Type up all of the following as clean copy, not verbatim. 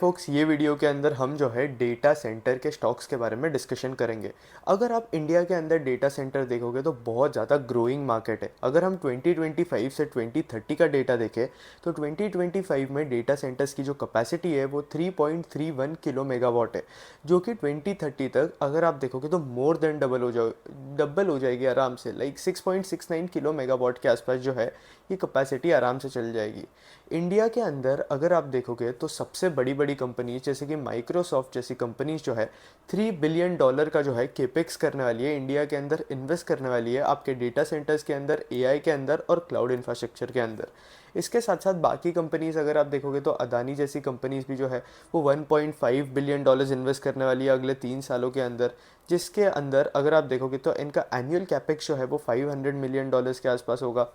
Focus ये video के अंदर हम जो है डेटा सेंटर के स्टॉक्स के बारे में डिस्कशन करेंगे। अगर आप इंडिया के अंदर डेटा सेंटर देखोगे तो बहुत ज़्यादा ग्रोइंग मार्केट है। अगर हम 2025 से 2030 का डेटा देखें तो 2025 में डेटा सेंटर्स की जो कैपेसिटी है वो 3.31 किलो मेगावाट है, जो कि 2030 तक अगर आप देखोगे तो मोर देन डबल हो जाएगी आराम से। लाइक 6.69 किलो मेगावाट के आसपास जो है ये कैपेसिटी आराम से चल जाएगी। इंडिया के अंदर अगर आप देखोगे तो सबसे बड़ी बड़ी कंपनीज जैसे कि माइक्रोसॉफ्ट जैसी कंपनीज जो है $3 बिलियन का जो है केपेक्स करने वाली है, इंडिया के अंदर इन्वेस्ट करने वाली है आपके डेटा सेंटर्स के अंदर, एआई के अंदर और क्लाउड इंफ्रास्ट्रक्चर के अंदर। इसके साथ साथ बाकी कंपनीज अगर आप देखोगे तो अदानी जैसी कंपनीज भी जो है वो $1.5 बिलियन इन्वेस्ट करने वाली है अगले 3 सालों के अंदर, जिसके अंदर अगर आप देखोगे तो इनका एनुअल कैपेक्स जो है वो $500 मिलियन के आसपास होगा।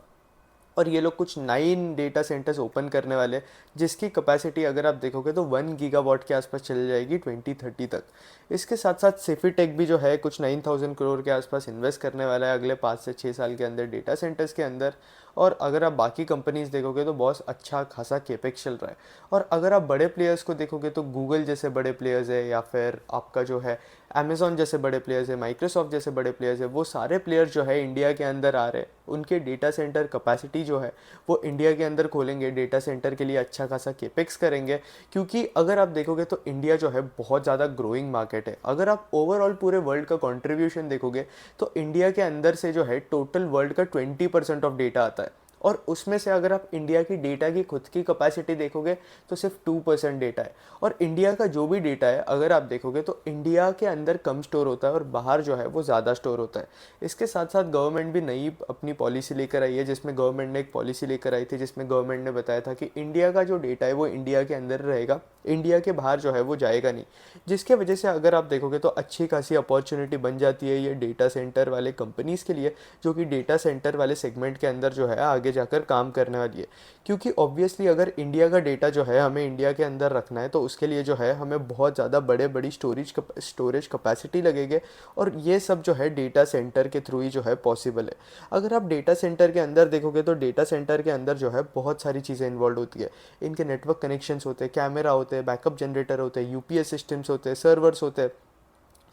और ये लोग कुछ 9 डेटा सेंटर्स ओपन करने वाले हैं, जिसकी कैपेसिटी अगर आप देखोगे तो 1 गीगावाट के आसपास चल जाएगी 2030 तक। इसके साथ साथ सेफीटेक भी जो है कुछ 9,000 करोड़ के आसपास इन्वेस्ट करने वाला है अगले 5 से 6 साल के अंदर डेटा सेंटर्स के अंदर। और अगर आप बाकी कंपनीज देखोगे तो बहुत अच्छा खासा केपेक्स चल रहा है। और अगर आप बड़े प्लेयर्स को देखोगे तो गूगल जैसे बड़े प्लेयर्स है, या फिर आपका जो है अमेज़ॉन जैसे बड़े प्लेयर्स है, माइक्रोसॉफ्ट जैसे बड़े प्लेयर्स है, वो सारे प्लेयर्स जो है इंडिया के अंदर आ रहे हैं। उनके डेटा सेंटर कैपेसिटी जो है वो इंडिया के अंदर खोलेंगे, डेटा सेंटर के लिए अच्छा खासा केपेक्स करेंगे। क्योंकि अगर आप देखोगे तो इंडिया जो है बहुत ज़्यादा ग्रोइंग मार्केट है। अगर आप ओवरऑल पूरे वर्ल्ड का कंट्रीब्यूशन देखोगे तो इंडिया के अंदर से जो है टोटल वर्ल्ड का 20% ऑफ डेटा आता है। और उसमें से अगर आप इंडिया की डेटा की खुद की कैपेसिटी देखोगे तो सिर्फ 2% डेटा है। और इंडिया का जो भी डेटा है अगर आप देखोगे तो इंडिया के अंदर कम स्टोर होता है और बाहर जो है वो ज़्यादा स्टोर होता है। इसके साथ साथ गवर्नमेंट भी नई अपनी पॉलिसी लेकर आई है, जिसमें गवर्नमेंट ने एक पॉलिसी लेकर आई थी जिसमें गवर्नमेंट ने बताया था कि इंडिया का जो डेटा है वो इंडिया के अंदर रहेगा, इंडिया के बाहर जो है वो जाएगा नहीं। जिसके वजह से अगर आप देखोगे तो अच्छी खासी अपॉर्चुनिटी बन जाती है ये डेटा सेंटर वाले कंपनीज़ के लिए, जो कि डेटा सेंटर वाले सेगमेंट के अंदर जो है आगे जाकर काम करने वाली है। क्योंकि ऑब्वियसली अगर इंडिया का डेटा जो है हमें इंडिया के अंदर रखना है तो उसके लिए जो है हमें बहुत ज़्यादा बड़े बड़ी स्टोरेज कैपेसिटी लगेगी। और ये सब जो है डेटा सेंटर के थ्रू ही जो है पॉसिबल है। अगर आप डेटा सेंटर के अंदर देखोगे तो डेटा सेंटर के अंदर जो है बहुत सारी चीज़ें इन्वॉल्व होती है। इनके नेटवर्क कनेक्शंस होते हैं, कैमरा होते हैं, बैकअप जनरेटर होते हैं, यूपीएस सिस्टम्स होते हैं, सर्वर्स होते हैं,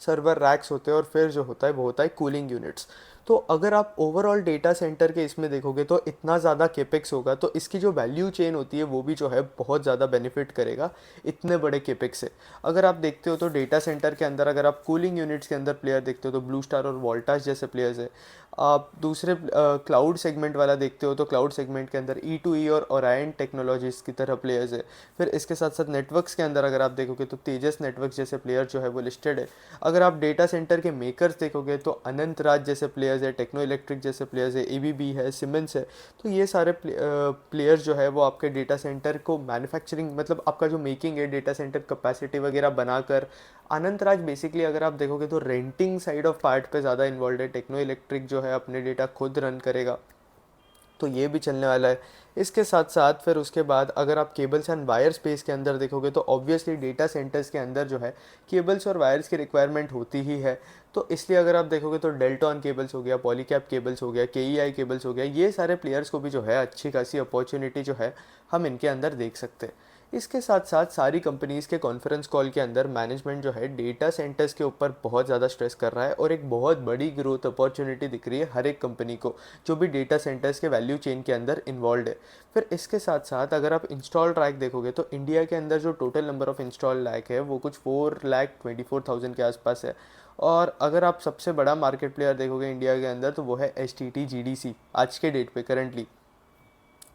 सर्वर रैक्स होते हैं, और फिर जो होता है वो होता है कूलिंग यूनिट्स। तो अगर आप ओवरऑल डेटा सेंटर के इसमें देखोगे तो इतना ज़्यादा केपेक्स होगा तो इसकी जो वैल्यू चेन होती है वो भी जो है बहुत ज़्यादा बेनिफिट करेगा इतने बड़े केपेक्स से। अगर आप देखते हो तो डेटा सेंटर के अंदर अगर आप कूलिंग यूनिट्स के अंदर प्लेयर देखते हो तो ब्लू स्टार और वोल्टास जैसे प्लेयर्स है। आप दूसरे क्लाउड सेगमेंट वाला देखते हो तो क्लाउड सेगमेंट के अंदर E2E और ओरायन टेक्नोलॉजीज़ की तरह प्लेयर्स है। फिर इसके साथ साथ नेटवर्क्स के अंदर अगर आप देखोगे तो तेजस नेटवर्क्स जैसे प्लेयर जो है वो लिस्टेड है। अगर आप डेटा सेंटर के मेकर्स देखोगे तो अनंत राज जैसे प्लेयर्स है, टेक्नो इलेक्ट्रिक जैसे प्लेयर्स है, एबीबी है, सिमेंस है। तो ये सारे प्लेयर्स जो है वो आपके डेटा सेंटर को मैन्युफैक्चरिंग मतलब आपका जो मेकिंग है डेटा सेंटर कैपेसिटी वगैरह बनाकर। अनंत राज बेसिकली अगर आप देखोगे तो रेंटिंग साइड ऑफ पार्ट पे ज़्यादा इन्वॉल्व है, टेक्नो इलेक्ट्रिक जो है अपने डेटा खुद रन करेगा, तो ये भी चलने वाला है। इसके साथ साथ फिर उसके बाद अगर आप केबल्स एंड वायर स्पेस के अंदर देखोगे तो ऑब्वियसली डेटा सेंटर्स के अंदर जो है केबल्स और वायर्स की रिक्वायरमेंट होती ही है। तो इसलिए अगर आप देखोगे तो डेल्टॉन केबल्स हो गया, पॉलीकैप केबल्स हो गया, केईआई केबल्स हो गया, ये सारे प्लेयर्स को भी जो है अच्छी खासी अपॉर्चुनिटी जो है हम इनके अंदर देख सकते हैं। इसके साथ साथ सारी कंपनीज़ के कॉन्फ्रेंस कॉल के अंदर मैनेजमेंट जो है डेटा सेंटर्स के ऊपर बहुत ज़्यादा स्ट्रेस कर रहा है और एक बहुत बड़ी ग्रोथ अपॉर्चुनिटी दिख रही है हर एक कंपनी को जो भी डेटा सेंटर्स के वैल्यू चेन के अंदर इन्वॉल्व है। फिर इसके साथ साथ अगर आप इंस्टॉल रैक देखोगे तो इंडिया के अंदर जो total number of install rack है वो कुछ 4,24,000 के आसपास है। और अगर आप सबसे बड़ा मार्केट प्लेयर देखोगे इंडिया के अंदर तो वो है STT GDC आज के डेट पे करंटली।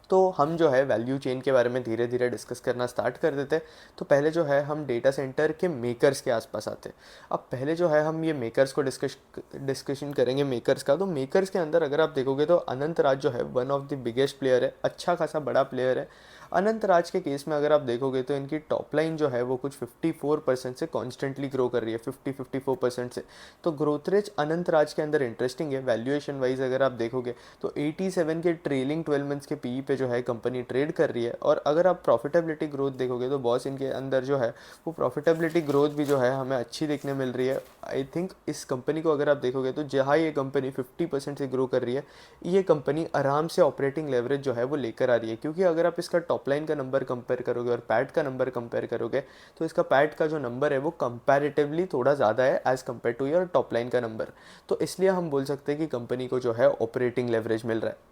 तो हम जो है वैल्यू चेन के बारे में धीरे धीरे डिस्कस करना स्टार्ट कर देते हैं। तो पहले जो है हम डेटा सेंटर के मेकर्स के आसपास आते हैं। अब पहले जो है हम ये मेकर्स को डिस्कशन करेंगे मेकर्स का। तो मेकर्स के अंदर अगर आप देखोगे तो अनंत राज जो है one of the biggest player है, अच्छा खासा बड़ा प्लेयर है। अनंत राज के केस में अगर आप देखोगे तो इनकी टॉप लाइन जो है वो कुछ 54% से कॉन्स्टेंटली ग्रो कर रही है, 54% से। तो ग्रोथ रेट अनंत राज के अंदर इंटरेस्टिंग है। वैल्यूएशन वाइज अगर आप देखोगे तो 87 के ट्रेलिंग 12 मंथ्स के पीई पे जो है कंपनी ट्रेड कर रही है। और अगर आप प्रॉफिटेबिलिटी ग्रोथ देखोगे तो बॉस इनके अंदर जो है वो प्रॉफिटेबिलिटी ग्रोथ भी जो है हमें अच्छी देखने मिल रही है। आई थिंक इस कंपनी को अगर आप देखोगे तो जहाँ ये कंपनी 50% से ग्रो कर रही है, ये कंपनी आराम से ऑपरेटिंग लेवरेज जो है वो लेकर आ रही है। क्योंकि अगर आप इसका टॉप टॉप लाइन का नंबर कंपेयर करोगे और पैट का नंबर कंपेयर करोगे तो इसका पैट का जो नंबर है वो कंपैरेटिवली थोड़ा ज़्यादा है as compare to your top line का नंबर। तो इसलिए हम बोल सकते हैं कि कंपनी को जो है ऑपरेटिंग लेवरेज मिल रहा है।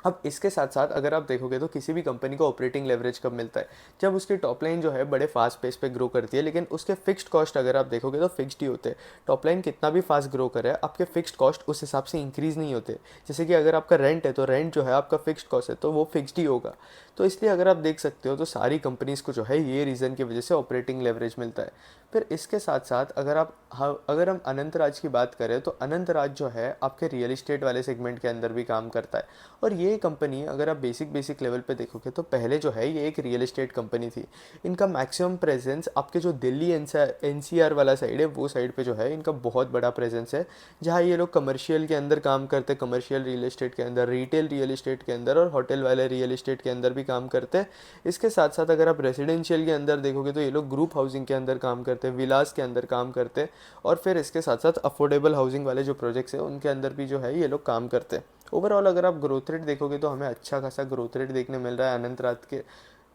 अब इसके साथ साथ अगर आप देखोगे तो किसी भी कंपनी को ऑपरेटिंग लेवरेज कब मिलता है, जब उसकी टॉप लाइन जो है बड़े फास्ट पेस पे ग्रो करती है, लेकिन उसके फिक्स्ड कॉस्ट अगर आप देखोगे तो फिक्स्ड ही होते हैं। टॉप लाइन कितना भी फास्ट ग्रो करे आपके फिक्स्ड कॉस्ट उस हिसाब से इंक्रीज़ नहीं होते। जैसे कि अगर आपका रेंट है तो रेंट जो है आपका फिक्स्ड कॉस्ट है तो वो फिक्स्ड ही होगा। तो इसलिए अगर आप देख सकते हो तो सारी कंपनीज़ को जो है ये रीज़न की वजह से ऑपरेटिंग लेवरेज मिलता है। फिर इसके साथ साथ अगर हम अनंत राज की बात करें तो अनंत राज जो है आपके रियल इस्टेट वाले सेगमेंट के अंदर भी काम करता है। और ये कंपनी अगर आप बेसिक लेवल पे देखोगे तो पहले जो है ये एक रियल इस्टेट कंपनी थी। इनका मैक्सिमम प्रेजेंस आपके जो दिल्ली एनसीआर वाला साइड है वो साइड पे जो है इनका बहुत बड़ा प्रेजेंस है, जहाँ ये लोग कमर्शियल के अंदर काम करते हैं, कमर्शियल रियल इस्टेट के अंदर, रिटेल रियल इस्टेट के अंदर और होटल वाले रियल इस्टेट के अंदर भी काम करते हैं। इसके साथ साथ अगर आप रेजिडेंशियल के अंदर देखोगे तो ये लोग ग्रुप हाउसिंग के अंदर काम करते हैं, विलास के अंदर काम करते हैं और फिर इसके साथ साथ अफोर्डेबल हाउसिंग वाले जो प्रोजेक्ट्स हैं उनके अंदर भी जो है ये लोग काम करते हैं। ओवरऑल अगर आप ग्रोथ रेट देखोगे तो हमें अच्छा खासा ग्रोथ रेट देखने मिल रहा है अनंत राज के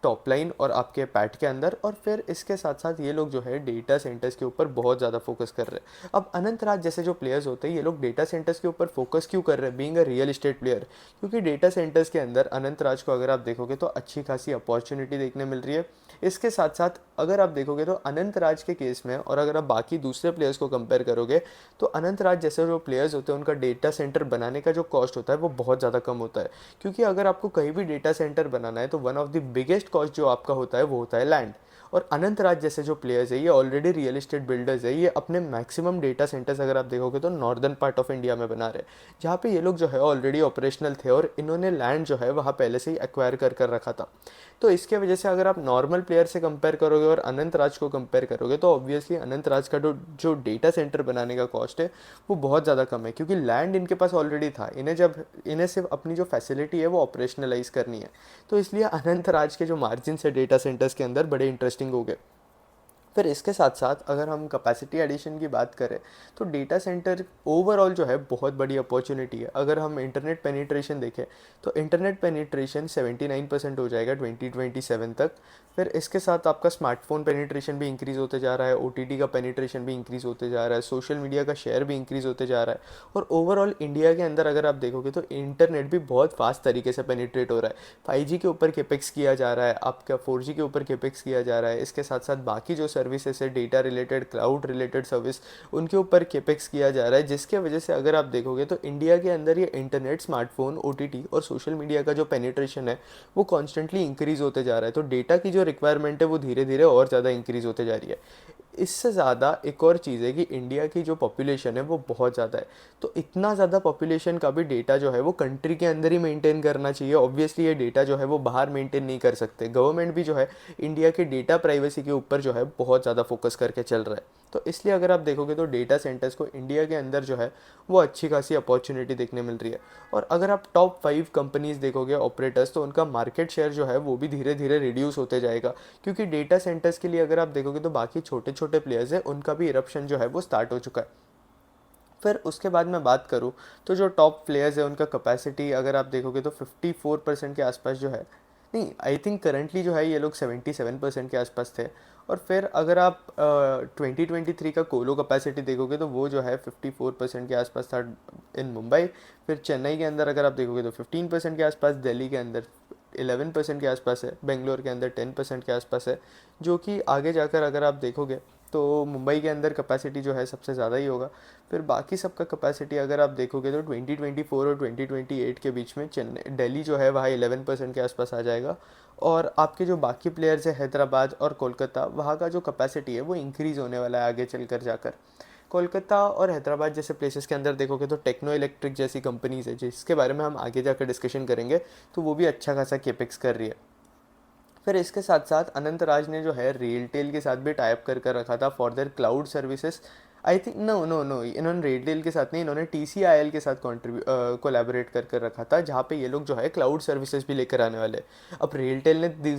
टॉप लाइन और आपके पैट के अंदर। और फिर इसके साथ साथ ये लोग जो है डेटा सेंटर्स के ऊपर बहुत ज़्यादा फोकस कर रहे हैं। अब अनंत राज जैसे जो प्लेयर्स होते हैं ये लोग डेटा सेंटर्स के ऊपर फोकस क्यों कर रहे हैं being a real estate player, क्योंकि डेटा सेंटर्स के अंदर अनंत राज को अगर आप देखोगे तो अच्छी खासी अपॉर्चुनिटी देखने मिल रही है। इसके साथ साथ अगर आप देखोगे तो अनंत राज के केस में और अगर आप बाकी दूसरे प्लेयर्स को कंपेयर करोगे तो अनंत राज जैसे जो प्लेयर्स होते हैं उनका डेटा सेंटर बनाने का जो कॉस्ट होता है वो बहुत ज़्यादा कम होता है। क्योंकि अगर आपको कहीं भी डेटा सेंटर बनाना है तो one of the biggest cost जो आपका होता है वो होता है लैंड। और अनंत राज जैसे जो प्लेयर्स है ये ऑलरेडी रियल इस्टेट बिल्डर्स है, ये अपने मैक्सिमम डेटा सेंटर्स अगर आप देखोगे तो नॉर्दर्न पार्ट ऑफ इंडिया में बना रहे हैं, जहाँ पे ये लोग जो है ऑलरेडी ऑपरेशनल थे और इन्होंने लैंड जो है वहाँ पहले से ही एक्वायर कर रखा था। तो इसके वजह से अगर आप नॉर्मल प्लेयर से कंपेयर करोगे और अनंत राज को कंपेयर करोगे तो ऑब्वियसली अनंत राज का जो डेटा सेंटर बनाने का कॉस्ट है वो बहुत ज़्यादा कम है, क्योंकि लैंड इनके पास ऑलरेडी था। इन्हें सिर्फ अपनी जो फैसिलिटी है वो ऑपरेशनलाइज करनी है। तो इसलिए अनंत राज के जो मार्जिन है डेटा सेंटर्स के अंदर बड़े इंटरेस्टिंग हो गए। फिर इसके साथ साथ अगर हम कैपेसिटी एडिशन की बात करें तो डेटा सेंटर ओवरऑल जो है बहुत बड़ी अपॉर्चुनिटी है। अगर हम इंटरनेट पेनिट्रेशन देखें तो इंटरनेट पेनिट्रेशन 79% हो जाएगा 2027 तक। फिर इसके साथ आपका स्मार्टफोन पेनिट्रेशन भी इंक्रीज़ होते जा रहा है, ओटीटी का पेनिट्रेशन भी इंक्रीज़ होते जा रहा है, सोशल मीडिया का शेयर भी इंक्रीज़ होते जा रहा है। और ओवरऑल इंडिया के अंदर अगर आप देखोगे तो इंटरनेट भी बहुत फास्ट तरीके से पेनिट्रेट हो रहा है। 5G के ऊपर केपेक्स किया जा रहा है, आपका 4G के ऊपर केपेक्स किया जा रहा है। इसके साथ साथ बाकी जो सर्विसेज है data related, cloud related service, उनके ऊपर केपेक्स किया जा रहा है, जिसके वजह से अगर आप देखोगे तो इंडिया के अंदर ये इंटरनेट, स्मार्टफोन, ओटीटी और सोशल मीडिया का जो पेनिट्रेशन है वो कॉन्स्टेंटली इंक्रीज़ होते जा रहा है। तो डेटा की जो रिक्वायरमेंट है वो धीरे धीरे और ज़्यादा इंक्रीज़ होते जा रही है। इससे ज़्यादा एक और चीज़ है कि इंडिया की जो पॉपुलेशन है वो बहुत ज़्यादा है। तो इतना ज़्यादा पॉपुलेशन का भी डेटा जो है वो कंट्री के अंदर ही मेंटेन करना चाहिए। ऑब्वियसली ये डेटा जो है वो बाहर मेंटेन नहीं कर सकते। गवर्नमेंट भी जो है इंडिया के डेटा प्राइवेसी के ऊपर जो है बहुत ज़्यादा फोकस करके चल रहा है। तो इसलिए अगर आप देखोगे तो डेटा सेंटर्स को इंडिया के अंदर जो है वो अच्छी खासी अपॉर्चुनिटी देखने मिल रही है। और अगर आप टॉप 5 कंपनीज देखोगे ऑपरेटर्स तो उनका मार्केट शेयर जो है वो भी धीरे धीरे रिड्यूस होते जाएगा, क्योंकि डेटा सेंटर्स के लिए अगर आप देखोगे तो बाकी छोटे छोटे प्लेयर्स हैं उनका भी इरप्शन जो है वो स्टार्ट हो चुका है। फिर उसके बाद मैं बात करूँ तो जो टॉप प्लेयर्स है उनका कैपेसिटी अगर आप देखोगे तो 54% के आसपास जो है, नहीं आई थिंक करंटली जो है ये लोग 77% के आसपास थे। और फिर अगर आप 2023 का कोलो कैपेसिटी देखोगे तो वो जो है 54% के आसपास था इन मुंबई। फिर चेन्नई के अंदर अगर आप देखोगे तो 15% के आसपास, दिल्ली के अंदर 11% के आसपास है, बेंगलोर के अंदर 10% के आसपास है। जो कि आगे जाकर अगर आप देखोगे तो मुंबई के अंदर कैपेसिटी जो है सबसे ज़्यादा ही होगा। फिर बाकी सबका कैपेसिटी अगर आप देखोगे तो 2024 और 2028 के बीच में चेन्नई, दिल्ली जो है वहाँ 11% के आसपास आ जाएगा। और आपके जो बाकी प्लेयर्स है हैदराबाद और कोलकाता, वहाँ का जो कैपेसिटी है वो इंक्रीज़ होने वाला है आगे चल कर जाकर। कोलकाता और हैदराबाद जैसे प्लेसेस के अंदर देखोगे तो टेक्नो इलेक्ट्रिक जैसी कंपनीज है जिसके बारे में हम आगे जाकर डिस्कशन करेंगे, तो वो भी अच्छा खासा केपेक्स कर रही है। फिर इसके साथ साथ अनंत राज ने जो है रियलटेल के साथ भी टाइप कर रखा था for their cloud services. I think no no no, इन्होंने रेलटेल के साथ नहीं, इन्होंने TCIL के साथ कोलैबोरेट कर कर रखा था, जहाँ पे ये लोग जो है क्लाउड सर्विसेज भी लेकर आने वाले हैं। अब रेलटेल ने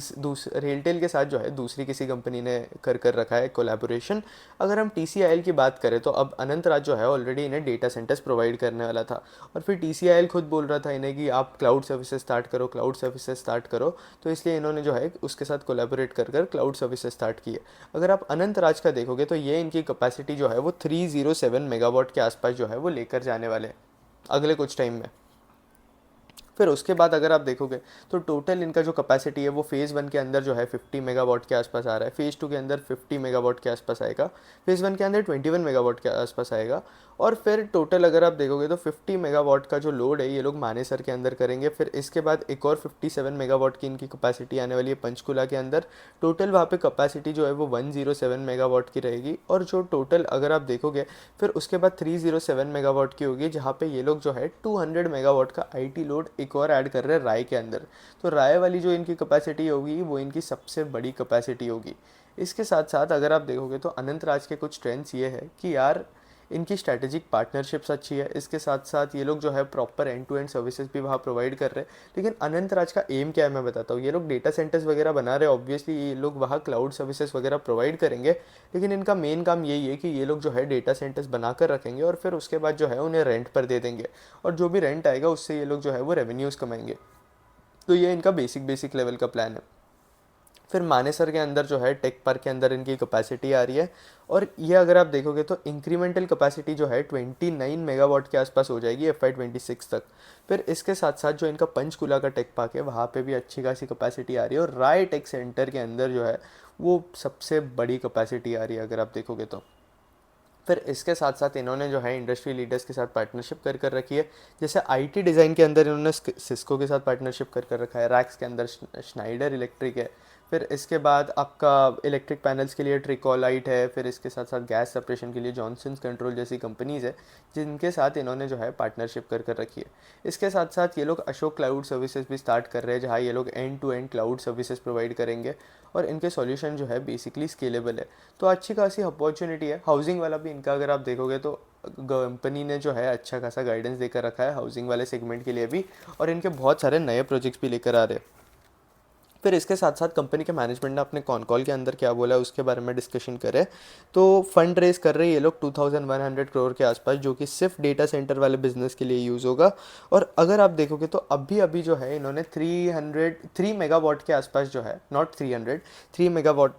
रेलटेल के साथ जो है दूसरी किसी कंपनी ने कर कर रखा है कोलैबोरेशन। अगर हम TCIL की बात करें तो अब अनंतराज जो है ऑलरेडी इन्हें डेटा सेंटर्स प्रोवाइड करने वाला था, और फिर TCIL खुद बोल रहा था इन्हें कि आप क्लाउड सर्विसेज स्टार्ट करो, क्लाउड सर्विसेज स्टार्ट करो, तो इसलिए इन्होंने जो है उसके साथ कोलैबोरेट कर कर क्लाउड सर्विसेज स्टार्ट की है। अगर आप अनंतराज का देखोगे तो ये इनकी कैपेसिटी जो है वो 307 मेगावाट के आसपास जो है वो लेकर जाने वाले हैं अगले कुछ टाइम में। फिर उसके बाद अगर आप देखोगे तो टोटल इनका जो कैपेसिटी है वो फेज़ 1 के अंदर जो है 50 मेगावाट के आसपास आ रहा है, फेज़ 2 के अंदर 50 मेगावाट के आसपास आएगा, फेज़ 1 के अंदर 21 मेगावाट के आसपास आएगा। और फिर टोटल अगर आप देखोगे तो 50 मेगावाट का जो लोड है ये लोग मानेसर के अंदर करेंगे। फिर इसके बाद एक और 57 मेगावाट की इनकी कैपेसिटी आने वाली है पंचकुला के अंदर। टोटल वहाँ पे कैपेसिटी जो है वो 107 मेगावाट की रहेगी। और जो टोटल अगर आप देखोगे फिर उसके बाद 307 मेगावाट की होगी, जहाँ पे ये लोग जो है 200 मेगावाट का IT लोड एक और ऐड कर रहे हैं राय के अंदर। तो राय वाली जो इनकी कैपेसिटी होगी वो इनकी सबसे बड़ी कैपेसिटी होगी। इसके साथ साथ अगर आप देखोगे तो अनंतराज के कुछ ट्रेंड्स ये है कि यार इनकी स्ट्रैटेजिक पार्टनरशिप्स अच्छी है, इसके साथ साथ ये लोग जो है proper end to end services भी वहाँ प्रोवाइड कर रहे हैं। लेकिन अनंतराज का एम क्या है मैं बताता हूँ। ये लोग डेटा सेंटर्स वगैरह बना रहे हैं, ऑब्वियसली ये लोग वहाँ क्लाउड सर्विसेज वगैरह प्रोवाइड करेंगे, लेकिन इनका मेन काम यही है कि ये लोग जो है डेटा सेंटर्स बनाकर रखेंगे और फिर उसके बाद जो है उन्हें रेंट पर दे देंगे, और जो भी रेंट आएगा उससे ये लोग जो है वो रेवेन्यूज़ कमाएंगे। तो ये इनका बेसिक लेवल का प्लान है। फिर मानेसर के अंदर जो है टेक पार्क के अंदर इनकी कैपेसिटी आ रही है, और ये अगर आप देखोगे तो इंक्रीमेंटल कैपेसिटी जो है 29 मेगावाट के आसपास हो जाएगी FY26 तक। फिर इसके साथ साथ जो इनका पंचकुला का टेक पार्क है वहाँ पे भी अच्छी खासी कैपेसिटी आ रही है, और राय टेक सेंटर के अंदर जो है वो सबसे बड़ी कैपेसिटी आ रही है अगर आप देखोगे तो। फिर इसके साथ साथ इन्होंने जो है इंडस्ट्री लीडर्स के साथ पार्टनरशिप कर कर रखी है। जैसे IT डिज़ाइन के अंदर इन्होंने सिस्को के साथ पार्टनरशिप कर कर रखा है, रैक्स के अंदर स्नाइडर इलेक्ट्रिक है। फिर इसके बाद आपका इलेक्ट्रिक पैनल्स के लिए ट्रिकोलाइट है। फिर इसके साथ साथ गैस सेपरेशन के लिए जॉनसन्स कंट्रोल जैसी कंपनीज़ है जिनके साथ इन्होंने जो है पार्टनरशिप कर कर रखी है। इसके साथ साथ ये लोग अशोक क्लाउड सर्विसेज भी स्टार्ट कर रहे हैं, जहाँ ये लोग end to end cloud services provide करेंगे, और इनके सॉल्यूशन जो है बेसिकली स्केलेबल है। तो अच्छी खासी अपॉर्चुनिटी है। हाउसिंग वाला भी इनका अगर आप देखोगे तो कंपनी ने जो है अच्छा खासा गाइडेंस देकर रखा है हाउसिंग वाले सेगमेंट के लिए भी, और इनके बहुत सारे नए प्रोजेक्ट्स भी लेकर आ रहे हैं। फिर इसके साथ साथ कंपनी के मैनेजमेंट ने अपने कॉन कॉल के अंदर क्या बोला है उसके बारे में डिस्कशन करें तो फंड रेज कर रहे हैं ये लोग 2100 करोड़ के आसपास, जो कि सिर्फ डेटा सेंटर वाले बिजनेस के लिए यूज़ होगा। और अगर आप देखोगे तो अभी अभी जो है इन्होंने 3 मेगावाट के आसपास जो है, नॉट 3 मेगावाट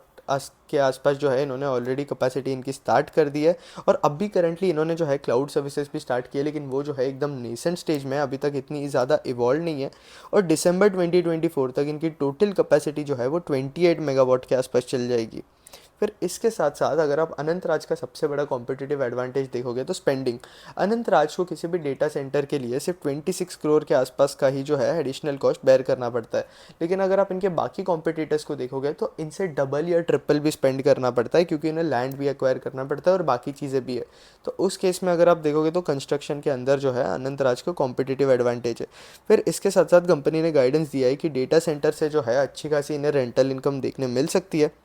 के आसपास जो है इन्होंने ऑलरेडी कैपेसिटी इनकी स्टार्ट कर दी है। और अभी करंटली इन्होंने जो है क्लाउड सर्विसेज भी स्टार्ट किए, लेकिन वो जो है एकदम नेसेंट स्टेज में है, अभी तक इतनी ज़्यादा इवॉल्व नहीं है। और दिसंबर 2024 तक इनकी टोटल कैपेसिटी जो है वो 28 मेगावाट के आसपास चल जाएगी। फिर इसके साथ साथ अगर आप अनंतराज का सबसे बड़ा कॉम्पिटिटिव एडवांटेज देखोगे तो स्पेंडिंग। अनंतराज को किसी भी डेटा सेंटर के लिए सिर्फ 26 करोड़ के आसपास का ही जो है एडिशनल कॉस्ट बेयर करना पड़ता है, लेकिन अगर आप इनके बाकी कॉम्पिटिटर्स को देखोगे तो इनसे डबल या ट्रिपल भी स्पेंड करना पड़ता है, क्योंकि इन्हें लैंड भी एक्वायर करना पड़ता है और बाकी चीज़ें भी है। तो उस केस में अगर आप देखोगे तो कंस्ट्रक्शन के अंदर जो है अनंतराज का कॉम्पिटिटिव एडवांटेज है। फिर इसके साथ साथ कंपनी ने गाइडेंस दिया है कि डेटा सेंटर से जो है अच्छी खासी इन्हें रेंटल इनकम देखने मिल सकती है।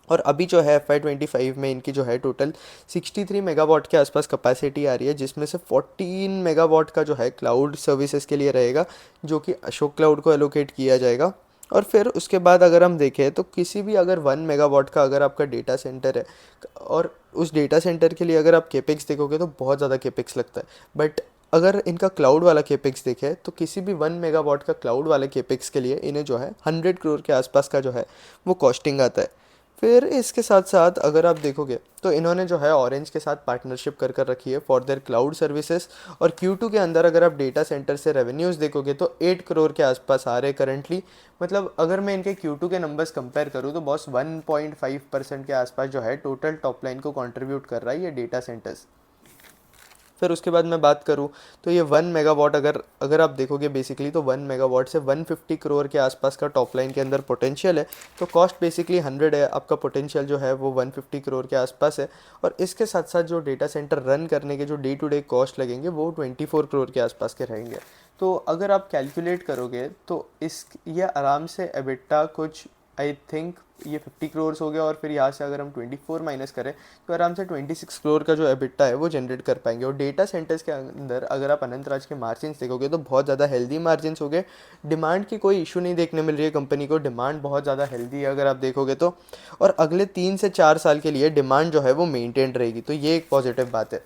और अभी जो है FY25 में इनकी जो है टोटल 63 मेगावाट के आसपास कैपेसिटी आ रही है, जिसमें से 14 मेगावाट का जो है क्लाउड सर्विसेज के लिए रहेगा, जो कि अशोक क्लाउड को एलोकेट किया जाएगा। और फिर उसके बाद अगर हम देखें तो किसी भी अगर 1 मेगावाट का अगर आपका डेटा सेंटर है, और उस डेटा सेंटर के लिए अगर आप केपेक्स देखोगे तो बहुत ज़्यादा केपेक्स लगता है, बट अगर इनका क्लाउड वाला केपेक्स देखें तो किसी भी 1 मेगावाट का क्लाउड वाले केपेक्स के लिए इन्हें जो है 100 करोड़ के आसपास का जो है वो कॉस्टिंग आता है। फिर इसके साथ साथ अगर आप देखोगे तो इन्होंने जो है ऑरेंज के साथ पार्टनरशिप कर कर रखी है फॉर देयर क्लाउड सर्विसेज। और Q2 के अंदर अगर आप डेटा सेंटर से रेवेन्यूज़ देखोगे तो 8 करोड़ के आसपास आ रहे करंटली। मतलब अगर मैं इनके Q2 के नंबर्स कंपेयर करूँ तो बॉस 1.5% के आसपास जो है टोटल टॉप लाइन को कंट्रीब्यूट कर रहा है ये डेटा सेंटर्स। फिर उसके बाद मैं बात करूँ तो ये 1 मेगावाट अगर अगर आप देखोगे बेसिकली तो 1 मेगावाट से 150 करोड़ के आसपास का टॉप लाइन के अंदर पोटेंशियल है। तो कॉस्ट बेसिकली 100 है, आपका पोटेंशियल जो है वो 150 करोड़ के आसपास है। और इसके साथ साथ जो डेटा सेंटर रन करने के जो डे टू डे कॉस्ट लगेंगे वो 24 करोड़ के आसपास के रहेंगे। तो अगर आप कैलकुलेट करोगे तो इस ये आराम से एबिटा कुछ आई थिंक ये 50 करोर्स हो गया, और फिर यहाँ से अगर हम 24 माइनस करें तो आराम से 26 करोर का जो एबिटा है वो जनरेट कर पाएंगे। और डेटा सेंटर्स के अंदर अगर आप अनंतराज के मार्जिन्स देखोगे तो बहुत ज़्यादा हेल्दी मार्जिन्स हो गए। डिमांड की कोई इशू नहीं देखने मिल रही है कंपनी को, डिमांड बहुत ज़्यादा हेल्दी है अगर आप देखोगे तो, और अगले 3 से 4 साल के लिए डिमांड जो है वो मेंटेन रहेगी, तो ये एक पॉजिटिव बात है।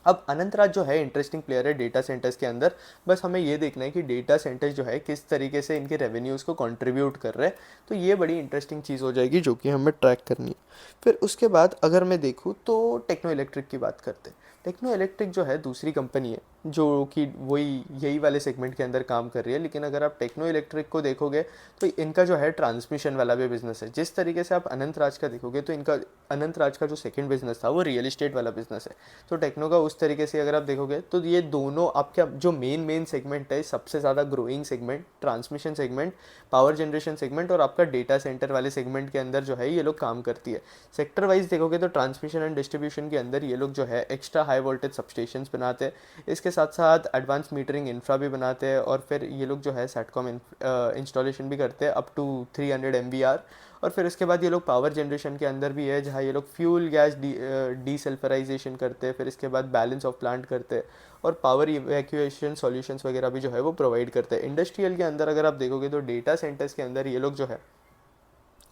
अब अनंतराज जो है इंटरेस्टिंग प्लेयर है डेटा सेंटर्स के अंदर, बस हमें ये देखना है कि डेटा सेंटर्स जो है किस तरीके से इनके रेवेन्यूज़ को कंट्रीब्यूट कर रहे हैं, तो ये बड़ी इंटरेस्टिंग चीज़ हो जाएगी जो कि हमें ट्रैक करनी है। फिर उसके बाद अगर मैं देखूँ तो टेक्नो इलेक्ट्रिक की बात करते हैं। टेक्नो इलेक्ट्रिक जो है दूसरी कंपनी है जो कि वही यही वाले सेगमेंट के अंदर काम कर रही है, लेकिन अगर आप टेक्नो इलेक्ट्रिक को देखोगे तो इनका जो है ट्रांसमिशन वाला भी बिजनेस है। जिस तरीके से आप अनंतराज का देखोगे तो इनका अनंतराज का जो सेकंड बिजनेस था वो रियल इस्टेट वाला बिजनेस है, तो टेक्नो का उस तरीके से अगर आप देखोगे तो ये दोनों आपके जो मेन सेगमेंट है, सबसे ज़्यादा growing segment transmission segment, power generation segment और आपका डेटा सेंटर वाले सेगमेंट के अंदर जो है ये लोग काम करती है। सेक्टर वाइज देखोगे तो ट्रांसमिशन एंड डिस्ट्रीब्यूशन के अंदर ये लोग जो है एक्स्ट्रा हाई वोल्टेज सबस्टेशंस बनाते हैं, इसके साथ साथ एडवांस मीटरिंग इंफ्रा भी बनाते हैं, और फिर ये लोग जो है सेटकॉम इंस्टॉलेशन भी करते हैं अप टू 300 MVAR। और फिर उसके बाद ये लोग पावर जनरेशन के अंदर भी है जहाँ ये लोग फ्यूल गैस डीसल्फराइजेशन करते हैं, फिर इसके बाद बैलेंस ऑफ प्लांट करते हैं, और पावर इवैक्यूएशन सॉल्यूशंस वगैरह भी जो है वो प्रोवाइड करते हैं। इंडस्ट्रियल के अंदर अगर आप देखोगे तो डेटा सेंटर्स के अंदर ये लोग जो है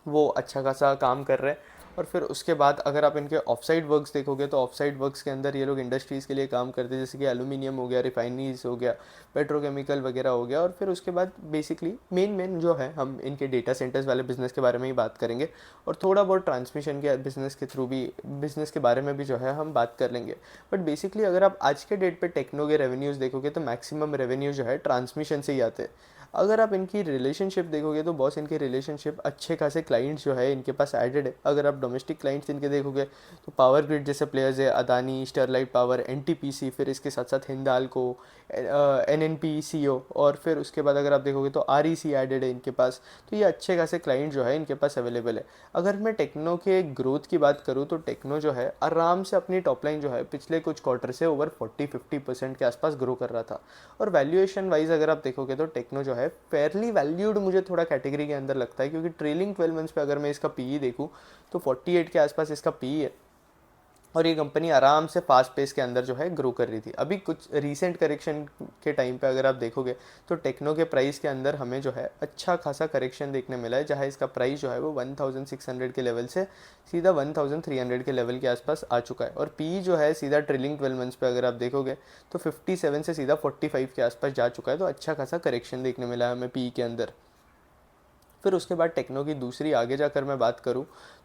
वो अच्छा खासा काम कर रहे हैं। और फिर उसके बाद अगर आप इनके ऑफसाइड वर्क्स देखोगे तो ऑफसाइड वर्क्स के अंदर ये लोग इंडस्ट्रीज़ के लिए काम करते हैं, जैसे कि एल्यूमिनियम हो गया, रिफाइनरीज हो गया, पेट्रोकेमिकल वगैरह हो गया। और फिर उसके बाद बेसिकली मेन जो है हम इनके डेटा सेंटर्स वाले बिज़नेस के बारे में ही बात करेंगे, और थोड़ा बहुत ट्रांसमिशन के बिज़नेस के थ्रू भी बिज़नेस के बारे में भी जो है हम बात कर लेंगे। बट बेसिकली अगर आप आज के डेट पे टेक्नो के रेवेन्यूज़ देखोगे तो मैक्सिमम रेवेन्यू जो है ट्रांसमिशन से ही आते हैं। अगर आप इनकी रिलेशनशिप देखोगे तो बॉस इनके रिलेशनशिप अच्छे खासे क्लाइंट्स जो है इनके पास एडेड है। अगर आप डोमेस्टिक क्लाइंट्स इनके देखोगे तो पावर ग्रिड जैसे प्लेयर्स है, अदानी, स्टरलाइट पावर, एनटीपीसी, फिर इसके साथ साथ हिंदाल्को, एनएनपीसीओ, और फिर उसके बाद अगर आप देखोगे तो आरईसी एडेड है इनके पास। तो ये अच्छे खासे क्लाइंट जो है इनके पास अवेलेबल है। अगर मैं टेक्नो के ग्रोथ की बात करूँ तो टेक्नो जो है आराम से अपनी टॉपलाइन जो है पिछले कुछ क्वार्टर से ओवर 40-50% के आसपास ग्रो कर रहा था। और वैल्यूएशन वाइज अगर आप देखोगे तो टेक्नो जो है फेयरली वैल्यूड मुझे थोड़ा कैटेगरी के अंदर लगता है, क्योंकि ट्रेलिंग 12 मंथ्स पे अगर मैं इसका पीई देखूँ तो 48 के आसपास इसका पीई है, और ये कंपनी आराम से फास्ट पेस के अंदर जो है ग्रो कर रही थी। अभी कुछ रीसेंट करेक्शन के टाइम पे अगर आप देखोगे तो टेक्नो के प्राइस के अंदर हमें जो है अच्छा खासा करेक्शन देखने मिला है, जहाँ इसका प्राइस जो है वो 1600 के लेवल से सीधा 1300 के लेवल के आसपास आ चुका है। और पी जो है सीधा ट्रेलिंग 12 मंथ्स पे अगर आप देखोगे तो 57 से सीधा 45 के आसपास जा चुका है, तो अच्छा खासा करेक्शन देखने मिला है हमें पी के अंदर। फिर उसके बाद टेक्नो की दूसरी आगे जाकर मैं बात करूं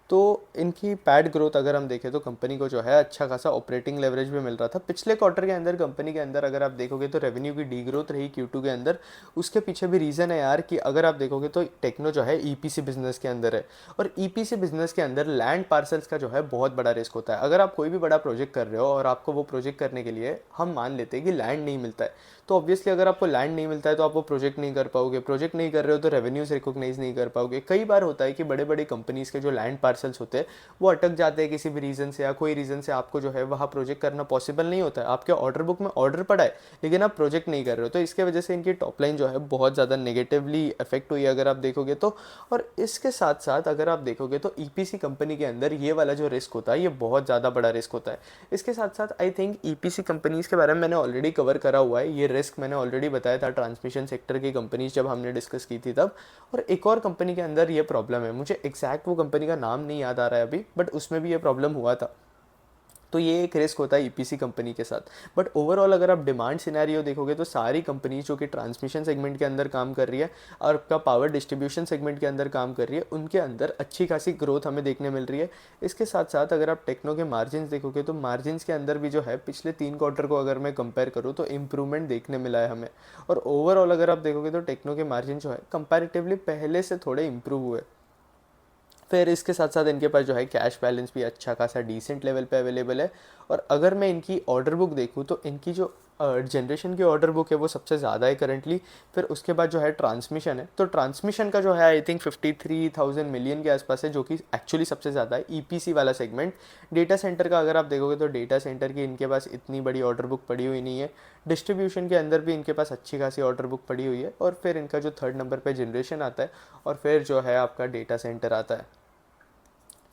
तो इनकी पैड ग्रोथ अगर हम देखें तो कंपनी को जो है अच्छा खासा ऑपरेटिंग लेवरेज भी मिल रहा था पिछले क्वार्टर के अंदर। कंपनी के अंदर अगर आप देखोगे तो रेवेन्यू की डी ग्रोथ रही Q2 के अंदर। उसके पीछे भी रीज़न है यार कि अगर आप देखोगे तो टेक्नो जो है ईपीसी बिजनेस के अंदर है, और ईपीसी बिजनेस के अंदर लैंड पार्सल्स का जो है बहुत बड़ा रिस्क होता है। अगर आप कोई भी बड़ा प्रोजेक्ट कर रहे हो और आपको वो प्रोजेक्ट करने के लिए हम मान लेते हैं कि लैंड नहीं मिलता है, तो ऑब्वियसली अगर आपको लैंड नहीं मिलता है तो आप वो प्रोजेक्ट नहीं कर पाओगे, प्रोजेक्ट नहीं कर रहे हो तो रेवेन्यूज रिकॉग्नाइज नहीं कर पाओगे। कई बार होता है कि बड़े बड़े कंपनीज़ के जो लैंड पार्सल्स होते हैं वो अटक जाते हैं किसी भी रीज़न से, या कोई रीज़न से आपको जो है वहाँ प्रोजेक्ट करना पॉसिबल नहीं होता है। आपके ऑर्डर बुक में ऑर्डर पड़ा है लेकिन आप प्रोजेक्ट नहीं कर रहे हो, तो इसके वजह से इनकी टॉप लाइन जो है बहुत ज़्यादा नेगेटिवली इफेक्ट हुई है अगर आप देखोगे तो। और इसके साथ साथ अगर आप देखोगे तो ईपीसी कंपनी के अंदर ये वाला जो रिस्क होता है ये बहुत ज़्यादा बड़ा रिस्क होता है। इसके साथ साथ आई थिंक ईपीसी कंपनीज़ के बारे में मैंने ऑलरेडी कवर करा हुआ है, ये रिस्क मैंने ऑलरेडी बताया था ट्रांसमिशन सेक्टर की कंपनीज जब हमने डिस्कस की थी तब। और एक और कंपनी के अंदर ये प्रॉब्लम है, मुझे एग्जैक्ट वो कंपनी का नाम नहीं याद आ रहा है अभी, बट उसमें भी ये प्रॉब्लम हुआ था। तो ये एक रिस्क होता है ईपीसी कंपनी के साथ। बट ओवरऑल अगर आप डिमांड सिनेरियो देखोगे तो सारी कंपनी जो कि ट्रांसमिशन सेगमेंट के अंदर काम कर रही है और आपका पावर डिस्ट्रीब्यूशन सेगमेंट के अंदर काम कर रही है, उनके अंदर अच्छी खासी ग्रोथ हमें देखने मिल रही है। इसके साथ साथ अगर आप टेक्नो के मार्जिन देखोगे तो मार्जिन के अंदर भी जो है पिछले 3 क्वार्टर को अगर मैं कंपेयर करूँ तो इम्प्रूवमेंट देखने मिला है हमें। और ओवरऑल अगर आप देखोगे तो टेक्नो के मार्जिन जो है कंपैरेटिवली पहले से थोड़े इंप्रूव हुए। फिर इसके साथ साथ इनके पास जो है कैश बैलेंस भी अच्छा खासा डिसेंट लेवल पे अवेलेबल है। और अगर मैं इनकी ऑर्डर बुक देखूँ तो इनकी जो जनरेशन की ऑर्डर बुक है वो सबसे ज़्यादा है करंटली। फिर उसके बाद जो है ट्रांसमिशन है, तो ट्रांसमिशन का जो है आई थिंक 53,000 मिलियन के आसपास है, जो कि एक्चुअली सबसे ज़्यादा है ईपीसी वाला सेगमेंट। डेटा सेंटर का अगर आप देखोगे तो डेटा सेंटर की इनके पास इतनी बड़ी ऑर्डर बुक पड़ी हुई नहीं है। डिस्ट्रीब्यूशन के अंदर भी इनके पास अच्छी खासी ऑर्डर बुक पड़ी हुई है। और फिर इनका जो थर्ड नंबर पे जनरेशन आता है, और फिर जो है आपका डेटा सेंटर आता है।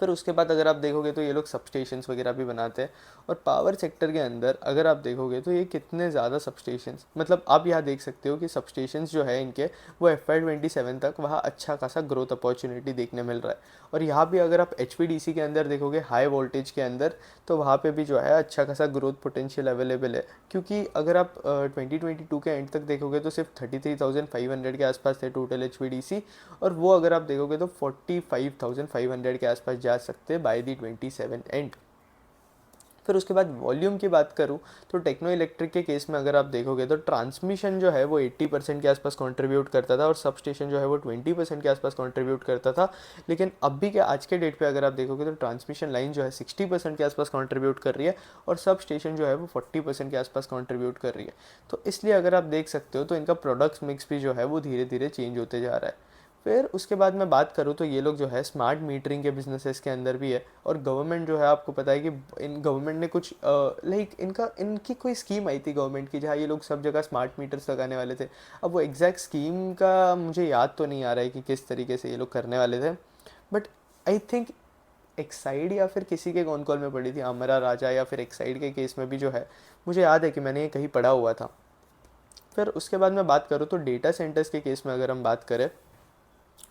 फिर उसके बाद अगर आप देखोगे तो ये लोग सबस्टेशंस वगैरह भी बनाते हैं। और पावर सेक्टर के अंदर अगर आप देखोगे तो ये कितने ज़्यादा सबस्टेशंस, मतलब आप यहाँ देख सकते हो कि सबस्टेशंस जो है इनके, वो FY27 तक वहाँ अच्छा खासा ग्रोथ अपॉर्चुनिटी देखने मिल रहा है। और यहाँ भी अगर आप HVDC के अंदर देखोगे हाई वोल्टेज के अंदर, तो वहाँ पे भी जो है अच्छा खासा ग्रोथ पोटेंशियल अवेलेबल है। क्योंकि अगर आप 2022 के एंड तक देखोगे तो सिर्फ 33,500 के आसपास थे टोटल HVDC, और वो अगर आप देखोगे तो 45,500 के आसपास जा सकते हैं बाय दी 27 एंड। फिर उसके बाद वॉल्यूम की बात करूँ तो टेक्नो इलेक्ट्रिक के केस में अगर आप देखोगे तो ट्रांसमिशन जो है वो 80% के आसपास कंट्रीब्यूट करता था, और सब स्टेशन जो है वो 20% के आसपास कंट्रीब्यूट करता था। लेकिन अभी के आज के डेट पे अगर आप देखोगे तो ट्रांसमिशन लाइन जो है 60% के आसपास कंट्रीब्यूट कर रही है, और सब स्टेशन जो है वो 40% के आसपास कंट्रीब्यूट कर रही है। तो इसलिए अगर आप देख सकते हो तो इनका प्रोडक्ट्स मिक्स भी जो है वो धीरे धीरे चेंज होते जा रहा है। फिर उसके बाद मैं बात करूँ तो ये लोग जो है स्मार्ट मीटरिंग के बिजनेसेस के अंदर भी है। और गवर्नमेंट जो है आपको पता है कि इन गवर्नमेंट ने कुछ लाइक इनकी कोई स्कीम आई थी गवर्नमेंट की, जहाँ ये लोग सब जगह स्मार्ट मीटर्स लगाने वाले थे। अब वो एग्जैक्ट स्कीम का मुझे याद तो नहीं आ रहा है कि किस तरीके से ये लोग करने वाले थे, बट आई थिंक एक्साइड या फिर किसी के कौन कॉल में पड़ी थी, अमरा राजा या फिर एक्साइड के केस में भी जो है मुझे याद है कि मैंने ये कहीं पढ़ा हुआ था। फिर उसके बाद मैं बात करूँ तो डेटा सेंटर्स के केस में अगर हम बात करें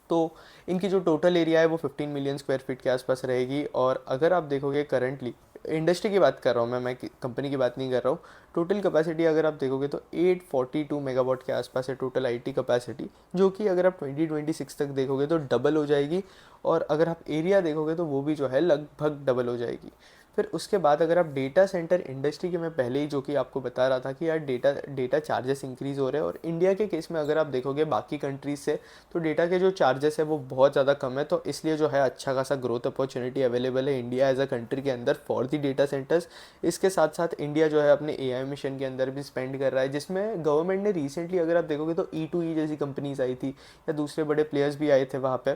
तो इनकी जो टोटल एरिया है वो 15 मिलियन स्क्वायर फीट के आसपास रहेगी। और अगर आप देखोगे करंटली, इंडस्ट्री की बात कर रहा हूँ मैं कंपनी की बात नहीं कर रहा हूँ। टोटल कैपेसिटी अगर आप देखोगे तो 842 मेगावाट के आसपास है टोटल आईटी कैपेसिटी, जो कि अगर आप 2026 तक देखोगे तो डबल हो जाएगी। और अगर आप एरिया देखोगे तो वो भी जो है लगभग डबल हो जाएगी। फिर उसके बाद अगर आप डेटा सेंटर इंडस्ट्री के, मैं पहले ही जो कि आपको बता रहा था कि यार डेटा चार्जेस इंक्रीज़ हो रहे हैं, और इंडिया के केस में अगर आप देखोगे बाकी कंट्रीज से, तो डेटा के जो चार्जेस है वो बहुत ज़्यादा कम है। तो इसलिए जो है अच्छा खासा ग्रोथ अपॉर्चुनिटी अवेलेबल है इंडिया एज अ कंट्री के अंदर फॉर दी डेटा सेंटर्स। इसके साथ साथ इंडिया जो है अपने AI मिशन के अंदर भी स्पेंड कर रहा है, जिसमें गवर्नमेंट ने रिसेंटली अगर आप देखोगे तो E2E जैसी कंपनीज आई थी, या दूसरे बड़े प्लेयर्स भी आए थे वहाँ पे।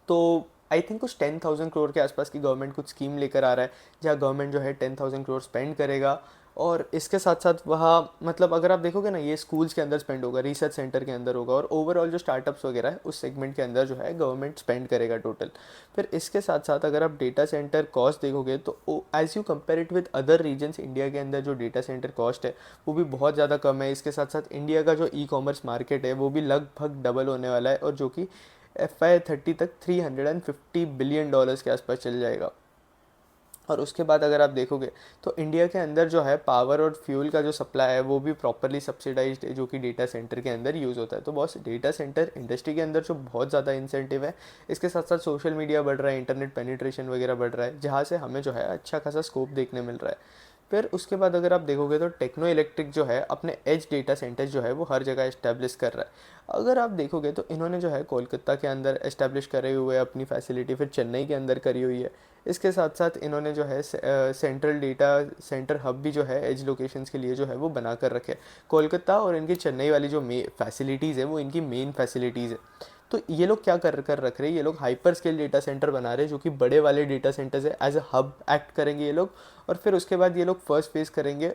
तो आई थिंक कुछ 10,000 करोड़ के आसपास की गवर्नमेंट कुछ स्कीम लेकर आ रहा है, जहाँ गवर्नमेंट जो है 10,000 करोड़ स्पेंड करेगा। और इसके साथ साथ वहाँ मतलब अगर आप देखोगे ना, ये स्कूल्स के अंदर स्पेंड होगा, रिसर्च सेंटर के अंदर होगा, और ओवरऑल जो स्टार्टअप्स वगैरह है उस सेगमेंट के अंदर जो है गवर्नमेंट स्पेंड करेगा टोटल। फिर इसके साथ साथ अगर आप डेटा सेंटर कॉस्ट देखोगे तो as you compare it with other regions, India के अंदर जो डेटा सेंटर कॉस्ट है वो भी बहुत ज़्यादा कम है। इसके साथ साथ इंडिया का जो कॉमर्स मार्केट है वो भी लगभग डबल होने वाला है, और जो कि FY30 तक $350 बिलियन के आसपास चल जाएगा। और उसके बाद अगर आप देखोगे तो इंडिया के अंदर जो है पावर और फ्यूल का जो सप्लाई है वो भी प्रॉपरली सब्सिडाइज्ड है, जो कि डेटा सेंटर के अंदर यूज़ होता है। तो बॉस डेटा सेंटर इंडस्ट्री के अंदर जो बहुत ज़्यादा इंसेंटिव है, इसके साथ साथ सोशल मीडिया बढ़ रहा है, इंटरनेट पेनिट्रेशन वगैरह बढ़ रहा है, जहाँ से हमें जो है अच्छा खासा स्कोप देखने मिल रहा है। फिर उसके बाद अगर आप देखोगे तो टेक्नो इलेक्ट्रिक जो है अपने एज डेटा सेंटर जो है वो हर जगह इस्टेब्लिश कर रहा है। अगर आप देखोगे तो इन्होंने जो है कोलकाता के अंदर इस्टेब्लिश करे हुए है अपनी फैसिलिटी, फिर चेन्नई के अंदर करी हुई है। इसके साथ साथ इन्होंने जो है सेंट्रल डेटा सेंटर हब भी जो है एज लोकेशंस के लिए जो है वो बना कर रखे। कोलकाता और इनकी चेन्नई वाली जो फैसिलिटीज़ है वो इनकी मेन फैसिलिटीज़ है। तो ये लोग क्या कर कर रख रहे हैं, ये लोग हाइपर स्केल डेटा सेंटर बना रहे हैं, जो कि बड़े वाले डेटा सेंटर्स है एज अ हब एक्ट करेंगे ये लोग। और फिर उसके बाद ये लोग फर्स्ट फेज़ करेंगे